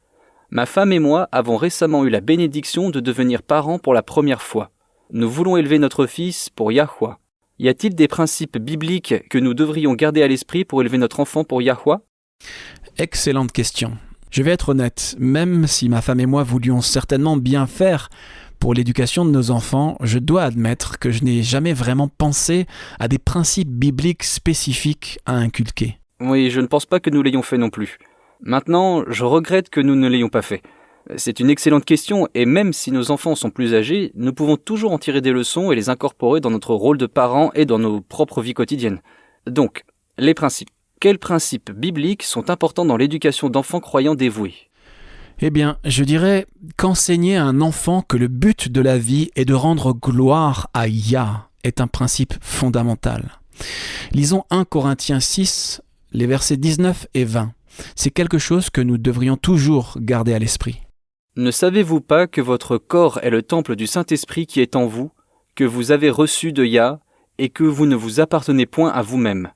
Ma femme et moi avons récemment eu la bénédiction de devenir parents pour la première fois. Nous voulons élever notre fils pour Yahweh. Y a-t-il des principes bibliques que nous devrions garder à l'esprit pour élever notre enfant pour Yahweh ? Excellente question. Je vais être honnête, même si ma femme et moi voulions certainement bien faire pour l'éducation de nos enfants, je dois admettre que je n'ai jamais vraiment pensé à des principes bibliques spécifiques à inculquer. Oui, je ne pense pas que nous l'ayons fait non plus. Maintenant, je regrette que nous ne l'ayons pas fait. C'est une excellente question et même si nos enfants sont plus âgés, nous pouvons toujours en tirer des leçons et les incorporer dans notre rôle de parents et dans nos propres vies quotidiennes. Donc, les principes. Quels principes bibliques sont importants dans l'éducation d'enfants croyants dévoués ? Eh bien, je dirais qu'enseigner à un enfant que le but de la vie est de rendre gloire à Yah est un principe fondamental. Lisons 1 Corinthiens 6, les versets 19 et 20. C'est quelque chose que nous devrions toujours garder à l'esprit. Ne savez-vous pas que votre corps est le temple du Saint-Esprit qui est en vous, que vous avez reçu de Yah, et que vous ne vous appartenez point à vous-même,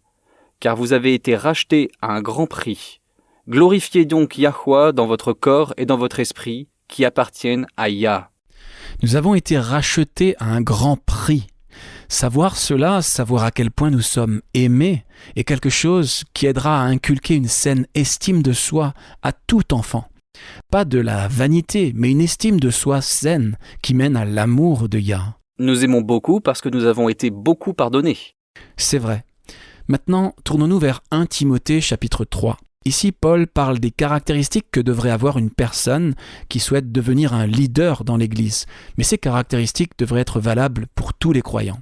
car vous avez été rachetés à un grand prix. Glorifiez donc Yahweh dans votre corps et dans votre esprit, qui appartiennent à Yah. Nous avons été rachetés à un grand prix. Savoir cela, savoir à quel point nous sommes aimés, est quelque chose qui aidera à inculquer une saine estime de soi à tout enfant. Pas de la vanité, mais une estime de soi saine qui mène à l'amour de Yah. Nous aimons beaucoup parce que nous avons été beaucoup pardonnés. C'est vrai. Maintenant, tournons-nous vers 1 Timothée chapitre 3. Ici, Paul parle des caractéristiques que devrait avoir une personne qui souhaite devenir un leader dans l'Église. Mais ces caractéristiques devraient être valables pour tous les croyants.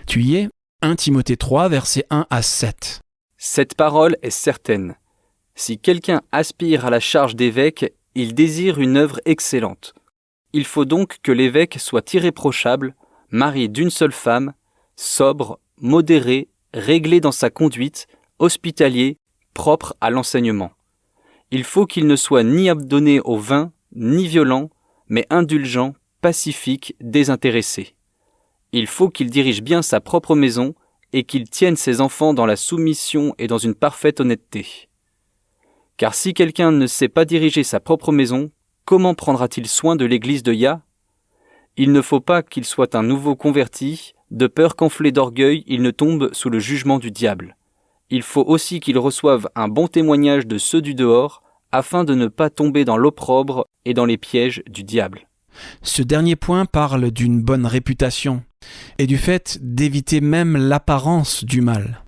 Tu y es ? 1 Timothée 3, versets 1 à 7. Cette parole est certaine. Si quelqu'un aspire à la charge d'évêque, il désire une œuvre excellente. Il faut donc que l'évêque soit irréprochable, mari d'une seule femme, sobre, modéré, réglé dans sa conduite, hospitalier, propre à l'enseignement. Il faut qu'il ne soit ni abonné au vin, ni violent, mais indulgent, pacifique, désintéressé. Il faut qu'il dirige bien sa propre maison et qu'il tienne ses enfants dans la soumission et dans une parfaite honnêteté. Car si quelqu'un ne sait pas diriger sa propre maison, comment prendra-t-il soin de l'église de Yah ? Il ne faut pas qu'il soit un nouveau converti, de peur qu'enflé d'orgueil, il ne tombe sous le jugement du diable. Il faut aussi qu'il reçoive un bon témoignage de ceux du dehors, afin de ne pas tomber dans l'opprobre et dans les pièges du diable. Ce dernier point parle d'une bonne réputation et du fait d'éviter même l'apparence du mal.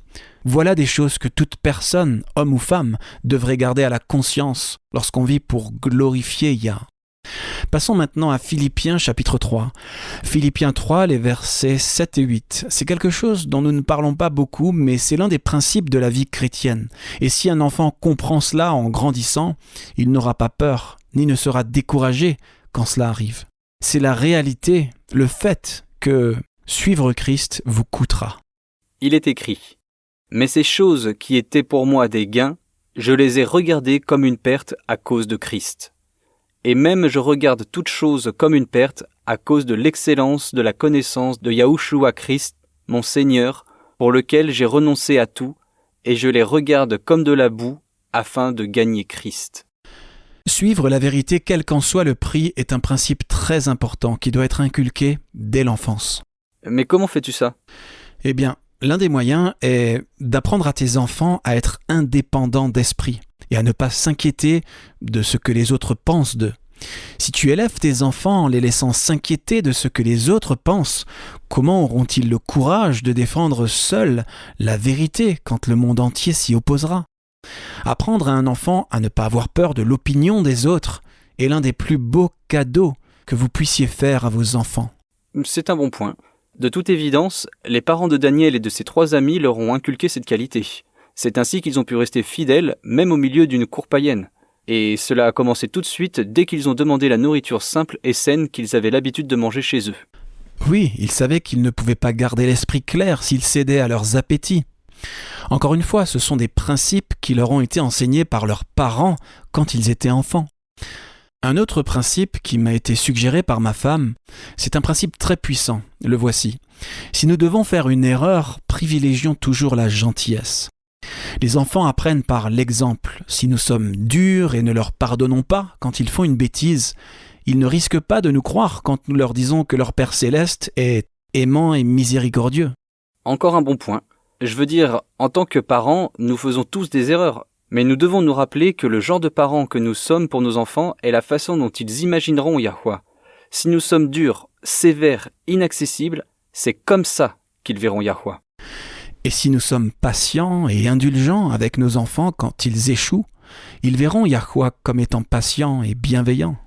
Voilà des choses que toute personne, homme ou femme, devrait garder à la conscience lorsqu'on vit pour glorifier Yah. Passons maintenant à Philippiens chapitre 3. Philippiens 3, les versets 7 et 8. C'est quelque chose dont nous ne parlons pas beaucoup, mais c'est l'un des principes de la vie chrétienne. Et si un enfant comprend cela en grandissant, il n'aura pas peur, ni ne sera découragé quand cela arrive. C'est la réalité, le fait que suivre Christ vous coûtera. Il est écrit : « Mais ces choses qui étaient pour moi des gains, je les ai regardées comme une perte à cause de Christ. Et même je regarde toutes choses comme une perte à cause de l'excellence de la connaissance de Yahushua Christ, mon Seigneur, pour lequel j'ai renoncé à tout, et je les regarde comme de la boue, afin de gagner Christ. » Suivre la vérité, quel qu'en soit le prix, est un principe très important qui doit être inculqué dès l'enfance. Mais comment fais-tu ça ? Eh bien, l'un des moyens est d'apprendre à tes enfants à être indépendants d'esprit et à ne pas s'inquiéter de ce que les autres pensent d'eux. Si tu élèves tes enfants en les laissant s'inquiéter de ce que les autres pensent, comment auront-ils le courage de défendre seuls la vérité quand le monde entier s'y opposera ? Apprendre à un enfant à ne pas avoir peur de l'opinion des autres est l'un des plus beaux cadeaux que vous puissiez faire à vos enfants. C'est un bon point. De toute évidence, les parents de Daniel et de ses 3 amis leur ont inculqué cette qualité. C'est ainsi qu'ils ont pu rester fidèles, même au milieu d'une cour païenne. Et cela a commencé tout de suite dès qu'ils ont demandé la nourriture simple et saine qu'ils avaient l'habitude de manger chez eux. Oui, ils savaient qu'ils ne pouvaient pas garder l'esprit clair s'ils cédaient à leurs appétits. Encore une fois, ce sont des principes qui leur ont été enseignés par leurs parents quand ils étaient enfants. Un autre principe qui m'a été suggéré par ma femme, c'est un principe très puissant, le voici. Si nous devons faire une erreur, privilégions toujours la gentillesse. Les enfants apprennent par l'exemple. Si nous sommes durs et ne leur pardonnons pas quand ils font une bêtise, ils ne risquent pas de nous croire quand nous leur disons que leur Père Céleste est aimant et miséricordieux. Encore un bon point. Je veux dire, en tant que parents, nous faisons tous des erreurs. Mais nous devons nous rappeler que le genre de parents que nous sommes pour nos enfants est la façon dont ils imagineront Yahweh. Si nous sommes durs, sévères, inaccessibles, c'est comme ça qu'ils verront Yahweh. Et si nous sommes patients et indulgents avec nos enfants quand ils échouent, ils verront Yahweh comme étant patient et bienveillant.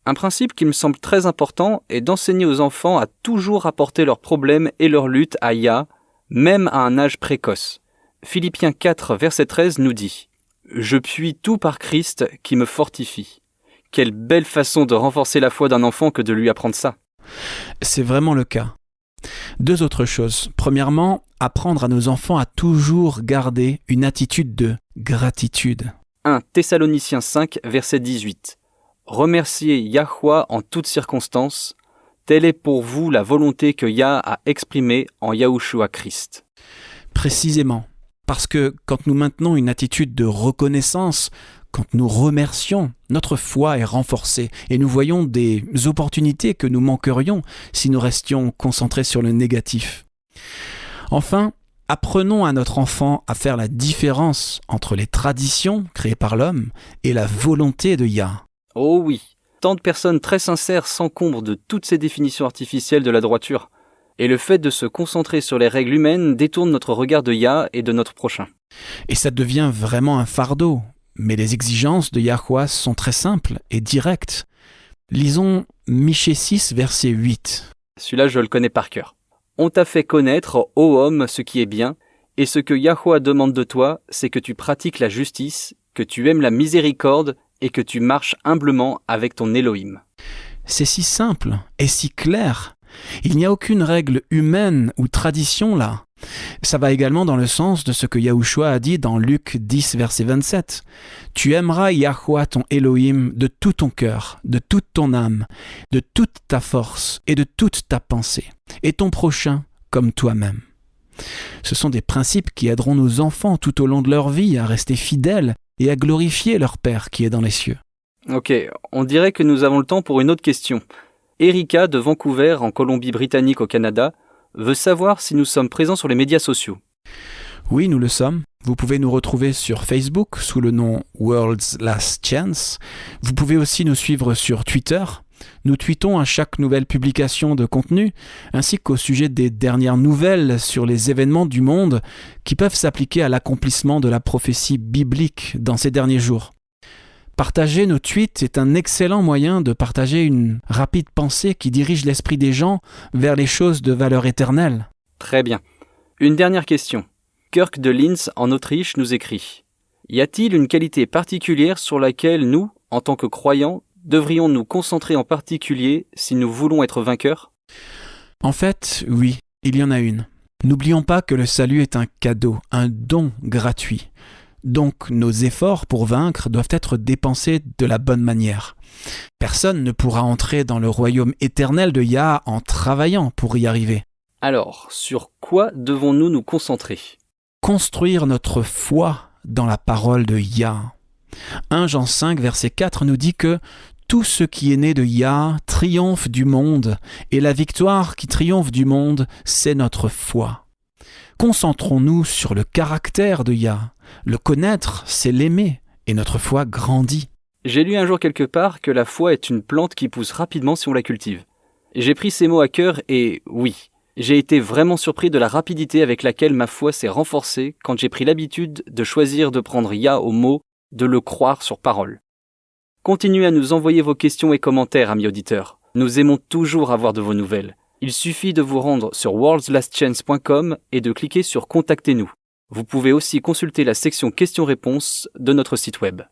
Un principe qui me semble très important est d'enseigner aux enfants à toujours rapporter leurs problèmes et leurs luttes à Yah, même à un âge précoce. Philippiens 4, verset 13 nous dit « Je puis tout par Christ qui me fortifie ». Quelle belle façon de renforcer la foi d'un enfant que de lui apprendre ça. C'est vraiment le cas. 2 autres choses. Premièrement, apprendre à nos enfants à toujours garder une attitude de gratitude. 1 Thessaloniciens 5, verset 18. Remerciez Yahweh en toutes circonstances. Telle est pour vous la volonté que Yah a exprimée en Yahushua Christ. Précisément, parce que quand nous maintenons une attitude de reconnaissance, quand nous remercions, notre foi est renforcée et nous voyons des opportunités que nous manquerions si nous restions concentrés sur le négatif. Enfin, apprenons à notre enfant à faire la différence entre les traditions créées par l'homme et la volonté de Yah. Oh oui, tant de personnes très sincères s'encombrent de toutes ces définitions artificielles de la droiture. Et le fait de se concentrer sur les règles humaines détourne notre regard de Yah et de notre prochain. Et ça devient vraiment un fardeau. Mais les exigences de Yahweh sont très simples et directes. Lisons Michée 6, verset 8. Celui-là, je le connais par cœur. « On t'a fait connaître, ô homme, ce qui est bien, et ce que Yahweh demande de toi, c'est que tu pratiques la justice, que tu aimes la miséricorde et que tu marches humblement avec ton Elohim. » C'est si simple et si clair. Il n'y a aucune règle humaine ou tradition là. Ça va également dans le sens de ce que Yahushua a dit dans Luc 10, verset 27. « Tu aimeras Yahweh ton Elohim de tout ton cœur, de toute ton âme, de toute ta force et de toute ta pensée, et ton prochain comme toi-même. » Ce sont des principes qui aideront nos enfants tout au long de leur vie à rester fidèles et à glorifier leur Père qui est dans les cieux. Ok, on dirait que nous avons le temps pour une autre question. Erika de Vancouver, en Colombie-Britannique au Canada, veut savoir si nous sommes présents sur les médias sociaux. Oui, nous le sommes. Vous pouvez nous retrouver sur Facebook sous le nom World's Last Chance. Vous pouvez aussi nous suivre sur Twitter. Nous tweetons à chaque nouvelle publication de contenu, ainsi qu'au sujet des dernières nouvelles sur les événements du monde qui peuvent s'appliquer à l'accomplissement de la prophétie biblique dans ces derniers jours. Partager nos tweets est un excellent moyen de partager une rapide pensée qui dirige l'esprit des gens vers les choses de valeur éternelle. Très bien. Une dernière question. Kirk de Linz en Autriche nous écrit « Y a-t-il une qualité particulière sur laquelle nous, en tant que croyants, devrions nous concentrer en particulier si nous voulons être vainqueurs ?» En fait, oui, il y en a une. N'oublions pas que le salut est un cadeau, un don gratuit. Donc nos efforts pour vaincre doivent être dépensés de la bonne manière. Personne ne pourra entrer dans le royaume éternel de Yah en travaillant pour y arriver. Alors, sur quoi devons-nous nous concentrer ? Construire notre foi dans la parole de Yah. 1 Jean 5, verset 4 nous dit que tout ce qui est né de Yah triomphe du monde, et la victoire qui triomphe du monde, c'est notre foi. Concentrons-nous sur le caractère de Yah. Le connaître, c'est l'aimer, et notre foi grandit. J'ai lu un jour quelque part que la foi est une plante qui pousse rapidement si on la cultive. J'ai pris ces mots à cœur et oui, j'ai été vraiment surpris de la rapidité avec laquelle ma foi s'est renforcée quand j'ai pris l'habitude de choisir de prendre Yah au mot, de le croire sur parole. Continuez à nous envoyer vos questions et commentaires, amis auditeurs. Nous aimons toujours avoir de vos nouvelles. Il suffit de vous rendre sur worldslastchance.com et de cliquer sur « Contactez-nous ». Vous pouvez aussi consulter la section questions-réponses de notre site web.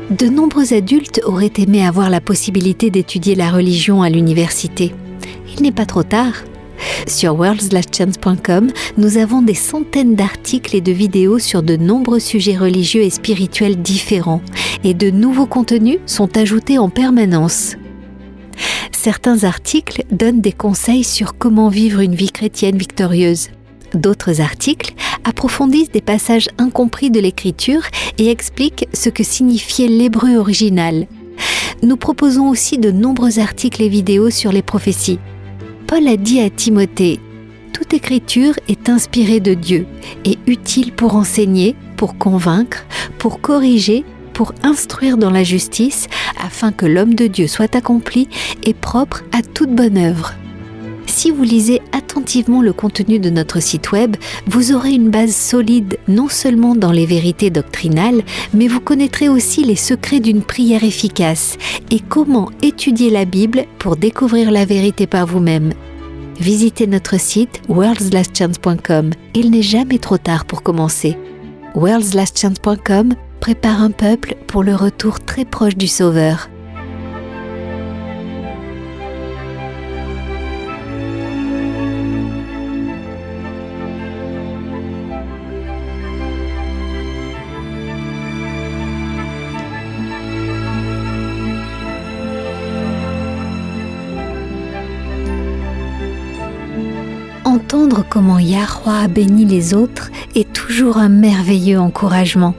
De nombreux adultes auraient aimé avoir la possibilité d'étudier la religion à l'université. Il n'est pas trop tard. Sur worldslastchance.com, nous avons des centaines d'articles et de vidéos sur de nombreux sujets religieux et spirituels différents, et de nouveaux contenus sont ajoutés en permanence. Certains articles donnent des conseils sur comment vivre une vie chrétienne victorieuse. D'autres articles approfondissent des passages incompris de l'Écriture et expliquent ce que signifiait l'hébreu original. Nous proposons aussi de nombreux articles et vidéos sur les prophéties. Paul a dit à Timothée « Toute écriture est inspirée de Dieu et utile pour enseigner, pour convaincre, pour corriger, pour instruire dans la justice, afin que l'homme de Dieu soit accompli et propre à toute bonne œuvre. » Si vous lisez attentivement le contenu de notre site web, vous aurez une base solide non seulement dans les vérités doctrinales, mais vous connaîtrez aussi les secrets d'une prière efficace et comment étudier la Bible pour découvrir la vérité par vous-même. Visitez notre site worldslastchance.com. Il n'est jamais trop tard pour commencer. worldslastchance.com prépare un peuple pour le retour très proche du Sauveur. Entendre comment Yahweh a béni les autres est toujours un merveilleux encouragement.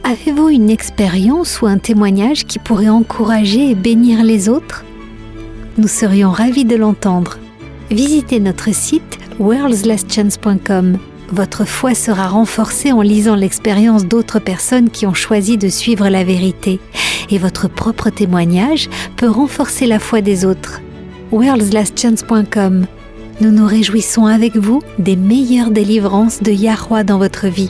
Avez-vous une expérience ou un témoignage qui pourrait encourager et bénir les autres ? Nous serions ravis de l'entendre. Visitez notre site worldslastchance.com. Votre foi sera renforcée en lisant l'expérience d'autres personnes qui ont choisi de suivre la vérité, et votre propre témoignage peut renforcer la foi des autres. worldslastchance.com. Nous nous réjouissons avec vous des meilleures délivrances de Yahweh dans votre vie.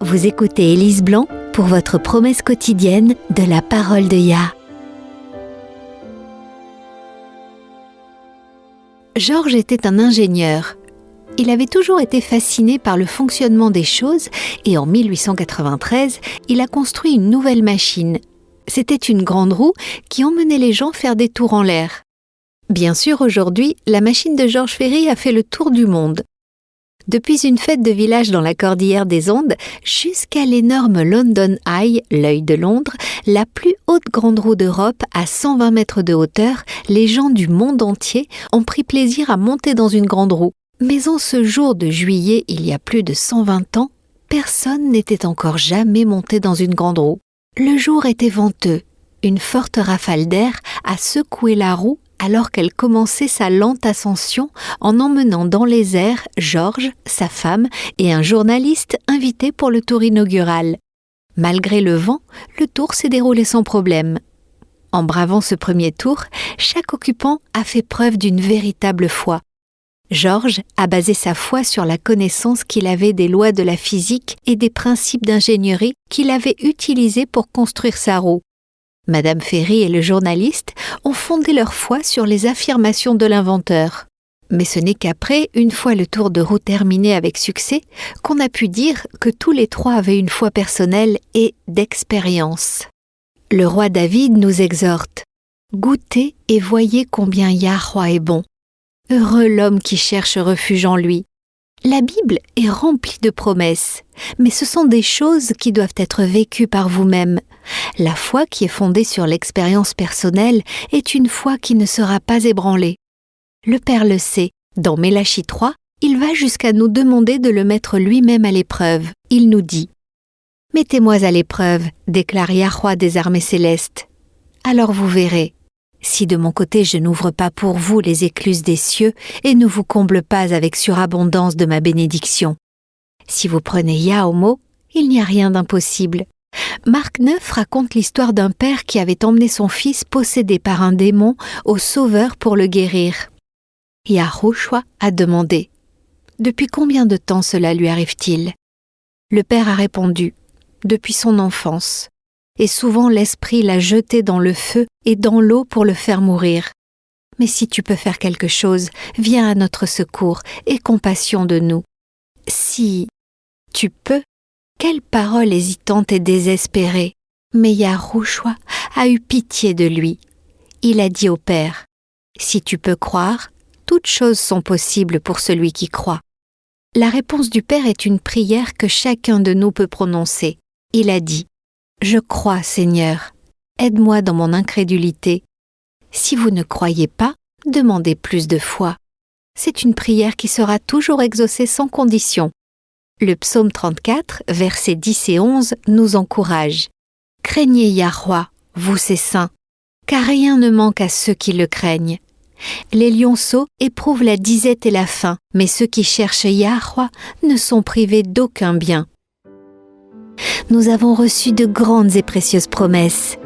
Vous écoutez Élise Blanc pour votre promesse quotidienne de la parole de Yah. Georges était un ingénieur. Il avait toujours été fasciné par le fonctionnement des choses et en 1893, il a construit une nouvelle machine. C'était une grande roue qui emmenait les gens faire des tours en l'air. Bien sûr, aujourd'hui, la machine de George Ferry a fait le tour du monde. Depuis une fête de village dans la cordillère des Andes jusqu'à l'énorme London Eye, l'œil de Londres, la plus haute grande roue d'Europe à 120 mètres de hauteur, les gens du monde entier ont pris plaisir à monter dans une grande roue. Mais en ce jour de juillet, il y a plus de 120 ans, personne n'était encore jamais monté dans une grande roue. Le jour était venteux. Une forte rafale d'air a secoué la roue alors qu'elle commençait sa lente ascension en emmenant dans les airs Georges, sa femme et un journaliste invité pour le tour inaugural. Malgré le vent, le tour s'est déroulé sans problème. En bravant ce premier tour, chaque occupant a fait preuve d'une véritable foi. Georges a basé sa foi sur la connaissance qu'il avait des lois de la physique et des principes d'ingénierie qu'il avait utilisés pour construire sa roue. Madame Ferry et le journaliste ont fondé leur foi sur les affirmations de l'inventeur. Mais ce n'est qu'après, une fois le tour de roue terminé avec succès, qu'on a pu dire que tous les trois avaient une foi personnelle et d'expérience. Le roi David nous exhorte « Goûtez et voyez combien Yahweh est bon. Heureux l'homme qui cherche refuge en lui. » La Bible est remplie de promesses, mais ce sont des choses qui doivent être vécues par vous-même. La foi qui est fondée sur l'expérience personnelle est une foi qui ne sera pas ébranlée. Le Père le sait. Dans Mélachi 3, il va jusqu'à nous demander de le mettre lui-même à l'épreuve. Il nous dit « Mettez-moi à l'épreuve, déclare Yahweh des armées célestes. Alors vous verrez. Si de mon côté je n'ouvre pas pour vous les écluses des cieux et ne vous comble pas avec surabondance de ma bénédiction. Si vous prenez Yah au mot, il n'y a rien d'impossible. » Marc 9 raconte l'histoire d'un père qui avait emmené son fils possédé par un démon au Sauveur pour le guérir. Yahushua a demandé « Depuis combien de temps cela lui arrive-t-il » Le père a répondu « Depuis son enfance. Et souvent l'esprit l'a jeté dans le feu et dans l'eau pour le faire mourir. Mais si tu peux faire quelque chose, viens à notre secours et compassion de nous. Si tu peux. » Quelle parole hésitante et désespérée. Mais Yahushua a eu pitié de lui. Il a dit au Père, « Si tu peux croire, toutes choses sont possibles pour celui qui croit. » La réponse du Père est une prière que chacun de nous peut prononcer. Il a dit, « Je crois, Seigneur, aide-moi dans mon incrédulité. Si vous ne croyez pas, demandez plus de foi. » C'est une prière qui sera toujours exaucée sans condition. Le psaume 34, versets 10 et 11, nous encourage. « Craignez Yahweh, vous ses saints, car rien ne manque à ceux qui le craignent. Les lionceaux éprouvent la disette et la faim, mais ceux qui cherchent Yahweh ne sont privés d'aucun bien. » Nous avons reçu de grandes et précieuses promesses.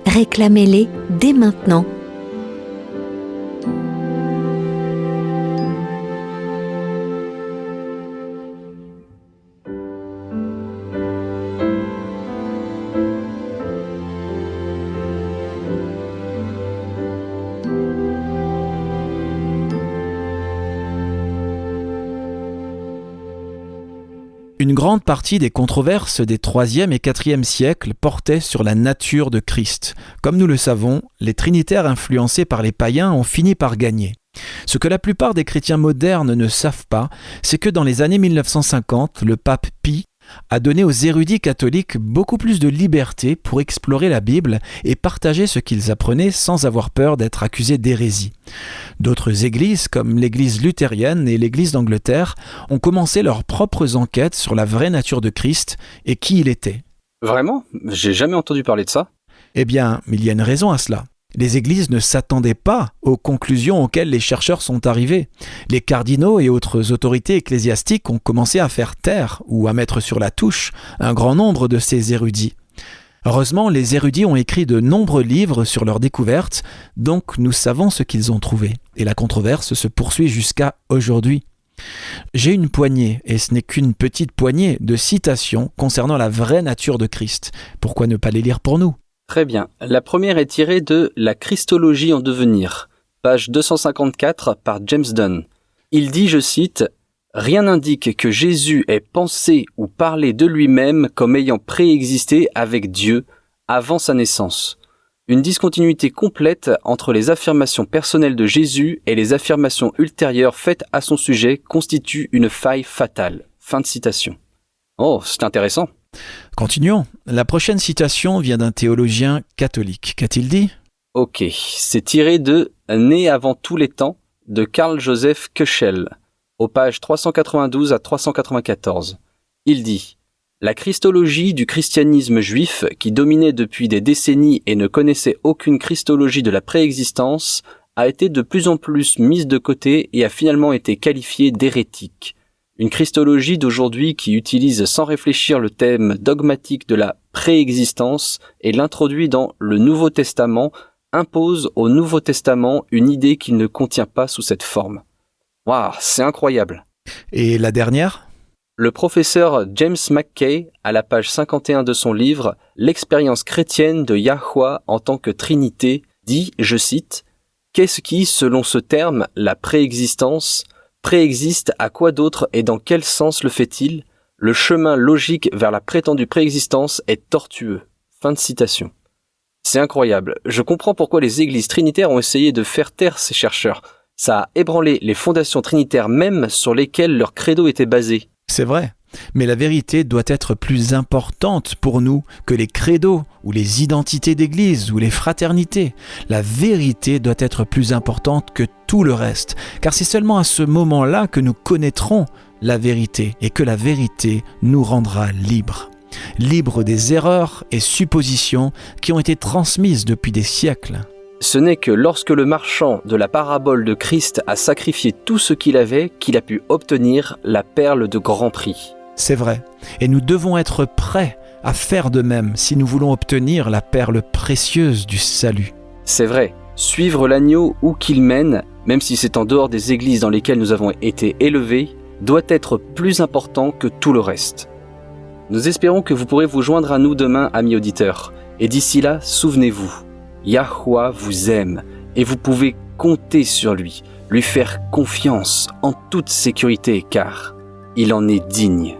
Réclamez-les dès maintenant. Une grande partie des controverses des 3e et 4e siècles portaient sur la nature de Christ. Comme nous le savons, les trinitaires influencés par les païens ont fini par gagner. Ce que la plupart des chrétiens modernes ne savent pas, c'est que dans les années 1950, le pape Pie a donné aux érudits catholiques beaucoup plus de liberté pour explorer la Bible et partager ce qu'ils apprenaient sans avoir peur d'être accusés d'hérésie. D'autres églises, comme l'église luthérienne et l'église d'Angleterre, ont commencé leurs propres enquêtes sur la vraie nature de Christ et qui il était. Vraiment ? J'ai jamais entendu parler de ça. Eh bien, il y a une raison à cela. Les églises ne s'attendaient pas aux conclusions auxquelles les chercheurs sont arrivés. Les cardinaux et autres autorités ecclésiastiques ont commencé à faire taire ou à mettre sur la touche un grand nombre de ces érudits. Heureusement, les érudits ont écrit de nombreux livres sur leurs découvertes, donc nous savons ce qu'ils ont trouvé. Et la controverse se poursuit jusqu'à aujourd'hui. J'ai une poignée, et ce n'est qu'une petite poignée, de citations concernant la vraie nature de Christ. Pourquoi ne pas les lire pour nous ? Très bien. La première est tirée de La Christologie en devenir, page 254 par James Dunn. Il dit, je cite, Rien n'indique que Jésus ait pensé ou parlé de lui-même comme ayant préexisté avec Dieu avant sa naissance. Une discontinuité complète entre les affirmations personnelles de Jésus et les affirmations ultérieures faites à son sujet constitue une faille fatale. Fin de citation. Oh, c'est intéressant. Continuons. La prochaine citation vient d'un théologien catholique. Qu'a-t-il dit ? Ok, c'est tiré de « Né avant tous les temps » de Karl Joseph Köchel, aux pages 392 à 394. Il dit « La christologie du christianisme juif, qui dominait depuis des décennies et ne connaissait aucune christologie de la préexistence, a été de plus en plus mise de côté et a finalement été qualifiée d'hérétique. Une christologie d'aujourd'hui qui utilise sans réfléchir le thème dogmatique de la préexistence et l'introduit dans le Nouveau Testament impose au Nouveau Testament une idée qu'il ne contient pas sous cette forme. » Waouh, c'est incroyable. Et la dernière ? Le professeur James McKay, à la page 51 de son livre « L'expérience chrétienne de Yahweh en tant que Trinité », dit, je cite, « Qu'est-ce qui, selon ce terme, la préexistence, préexiste à quoi d'autre et dans quel sens le fait-il ? Le chemin logique vers la prétendue préexistence est tortueux. » Fin de citation. C'est incroyable. Je comprends pourquoi les églises trinitaires ont essayé de faire taire ces chercheurs. Ça a ébranlé les fondations trinitaires mêmes sur lesquelles leur credo était basé. C'est vrai, mais la vérité doit être plus importante pour nous que les credos ou les identités d'église ou les fraternités. La vérité doit être plus importante que tout le reste, car c'est seulement à ce moment-là que nous connaîtrons la vérité et que la vérité nous rendra libres. Libres des erreurs et suppositions qui ont été transmises depuis des siècles. Ce n'est que lorsque le marchand de la parabole de Christ a sacrifié tout ce qu'il avait qu'il a pu obtenir la perle de grand prix. C'est vrai, et nous devons être prêts à faire de même si nous voulons obtenir la perle précieuse du salut. C'est vrai, suivre l'agneau où qu'il mène, même si c'est en dehors des églises dans lesquelles nous avons été élevés, doit être plus important que tout le reste. Nous espérons que vous pourrez vous joindre à nous demain, amis auditeurs, et d'ici là, souvenez-vous, Yahweh vous aime et vous pouvez compter sur lui faire confiance en toute sécurité car il en est digne.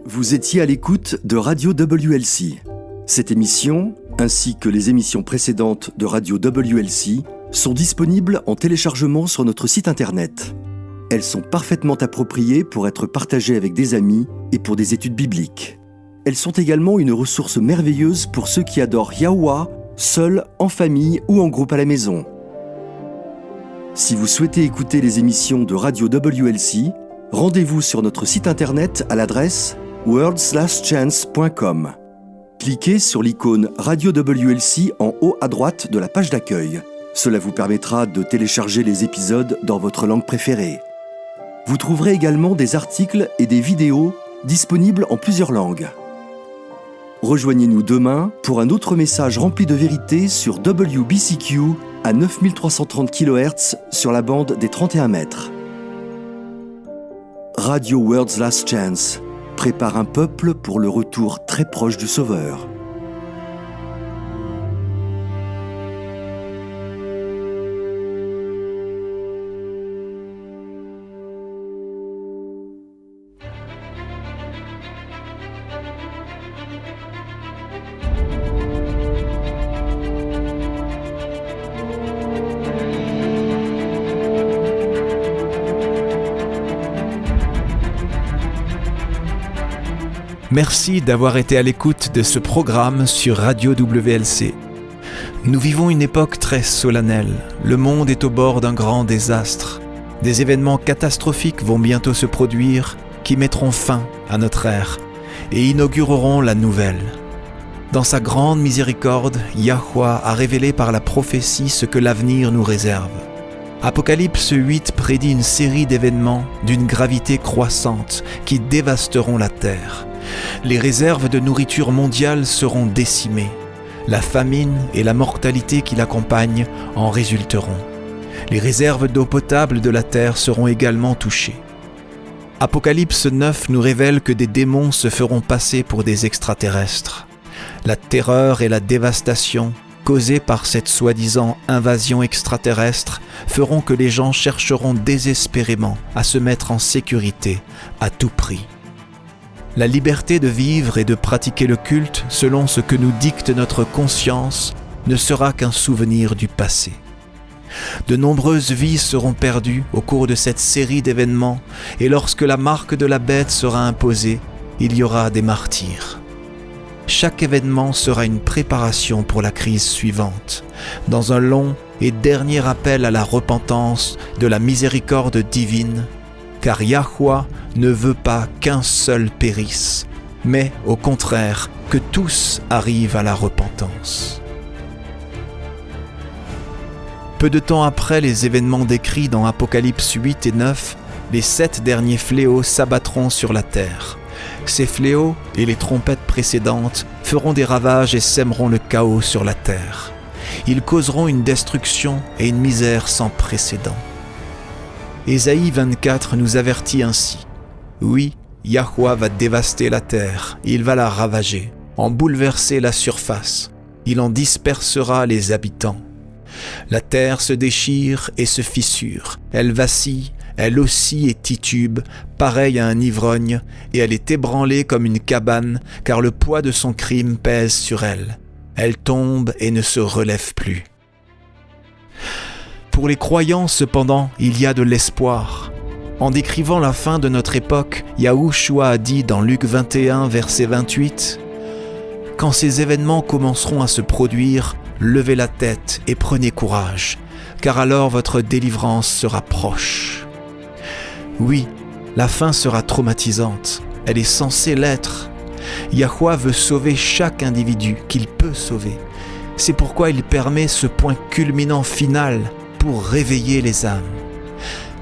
Vous étiez à l'écoute de Radio WLC. Cette émission, ainsi que les émissions précédentes de Radio WLC, sont disponibles en téléchargement sur notre site internet. Elles sont parfaitement appropriées pour être partagées avec des amis et pour des études bibliques. Elles sont également une ressource merveilleuse pour ceux qui adorent Yahweh, seuls, en famille ou en groupe à la maison. Si vous souhaitez écouter les émissions de Radio WLC, rendez-vous sur notre site internet à l'adresse worldslastchance.com. Cliquez sur l'icône Radio WLC en haut à droite de la page d'accueil. Cela vous permettra de télécharger les épisodes dans votre langue préférée. Vous trouverez également des articles et des vidéos disponibles en plusieurs langues. Rejoignez-nous demain pour un autre message rempli de vérité sur WBCQ à 9330 kHz sur la bande des 31 mètres. Radio World's Last Chance prépare un peuple pour le retour très proche du Sauveur. Merci d'avoir été à l'écoute de ce programme sur Radio WLC. Nous vivons une époque très solennelle. Le monde est au bord d'un grand désastre. Des événements catastrophiques vont bientôt se produire qui mettront fin à notre ère et inaugureront la nouvelle. Dans sa grande miséricorde, Yahweh a révélé par la prophétie ce que l'avenir nous réserve. Apocalypse 8 prédit une série d'événements d'une gravité croissante qui dévasteront la terre. Les réserves de nourriture mondiale seront décimées. La famine et la mortalité qui l'accompagnent en résulteront. Les réserves d'eau potable de la terre seront également touchées. Apocalypse 9 nous révèle que des démons se feront passer pour des extraterrestres. La terreur et la dévastation causées par cette soi-disant invasion extraterrestre feront que les gens chercheront désespérément à se mettre en sécurité à tout prix. La liberté de vivre et de pratiquer le culte selon ce que nous dicte notre conscience ne sera qu'un souvenir du passé. De nombreuses vies seront perdues au cours de cette série d'événements et lorsque la marque de la bête sera imposée, il y aura des martyrs. Chaque événement sera une préparation pour la crise suivante, dans un long et dernier appel à la repentance de la miséricorde divine, car Yahweh ne veut pas qu'un seul périsse, mais au contraire que tous arrivent à la repentance. Peu de temps après les événements décrits dans Apocalypse 8 et 9, les 7 derniers fléaux s'abattront sur la terre. Ces fléaux et les trompettes précédentes feront des ravages et sèmeront le chaos sur la terre. Ils causeront une destruction et une misère sans précédent. Ésaïe 24 nous avertit ainsi. Oui, Yahweh va dévaster la terre, il va la ravager, en bouleverser la surface, il en dispersera les habitants. La terre se déchire et se fissure, elle vacille, elle oscille et titube, pareille à un ivrogne, et elle est ébranlée comme une cabane, car le poids de son crime pèse sur elle. Elle tombe et ne se relève plus. Pour les croyants, cependant, il y a de l'espoir. En décrivant la fin de notre époque, Yahushua a dit dans Luc 21, verset 28, « Quand ces événements commenceront à se produire, levez la tête et prenez courage, car alors votre délivrance sera proche. » Oui, la fin sera traumatisante, elle est censée l'être. Yahweh veut sauver chaque individu qu'il peut sauver. C'est pourquoi il permet ce point culminant final pour réveiller les âmes.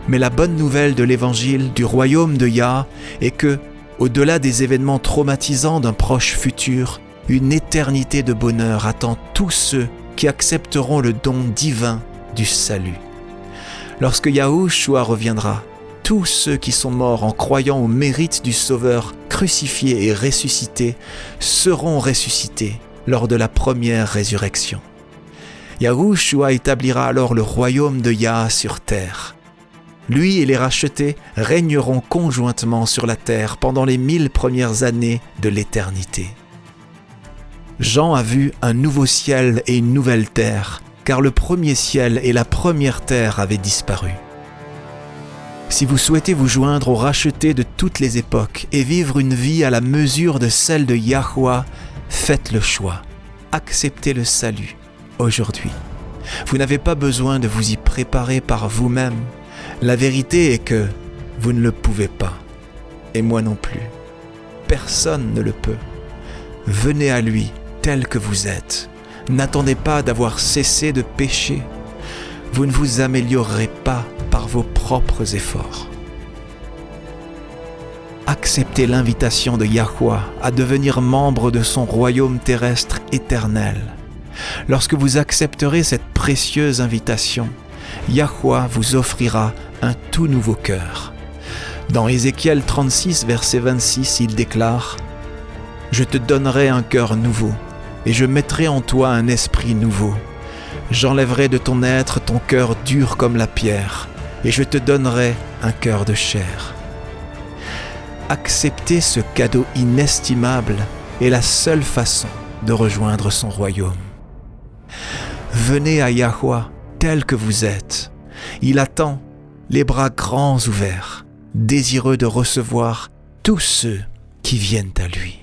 Mais la bonne nouvelle de l'évangile du royaume de Yah est que, au-delà des événements traumatisants d'un proche futur, une éternité de bonheur attend tous ceux qui accepteront le don divin du salut. Lorsque Yahushua reviendra, tous ceux qui sont morts en croyant au mérite du Sauveur crucifié et ressuscité seront ressuscités lors de la première résurrection. Yahushua établira alors le royaume de Yah sur terre. Lui et les rachetés régneront conjointement sur la terre pendant les 1000 premières années de l'éternité. Jean a vu un nouveau ciel et une nouvelle terre, car le premier ciel et la première terre avaient disparu. Si vous souhaitez vous joindre aux rachetés de toutes les époques et vivre une vie à la mesure de celle de Yahweh, faites le choix. Acceptez le salut aujourd'hui. Vous n'avez pas besoin de vous y préparer par vous-même. La vérité est que vous ne le pouvez pas. Et moi non plus. Personne ne le peut. Venez à lui tel que vous êtes. N'attendez pas d'avoir cessé de pécher. Vous ne vous améliorerez pas par vos propres efforts. Acceptez l'invitation de Yahweh à devenir membre de son royaume terrestre éternel. Lorsque vous accepterez cette précieuse invitation, Yahweh vous offrira un tout nouveau cœur. Dans Ézéchiel 36, verset 26, il déclare « Je te donnerai un cœur nouveau, et je mettrai en toi un esprit nouveau. J'enlèverai de ton être ton cœur dur comme la pierre, et je te donnerai un cœur de chair. » Accepter ce cadeau inestimable est la seule façon de rejoindre son royaume. Venez à Yahweh tel que vous êtes. Il attend, les bras grands ouverts, désireux de recevoir tous ceux qui viennent à lui.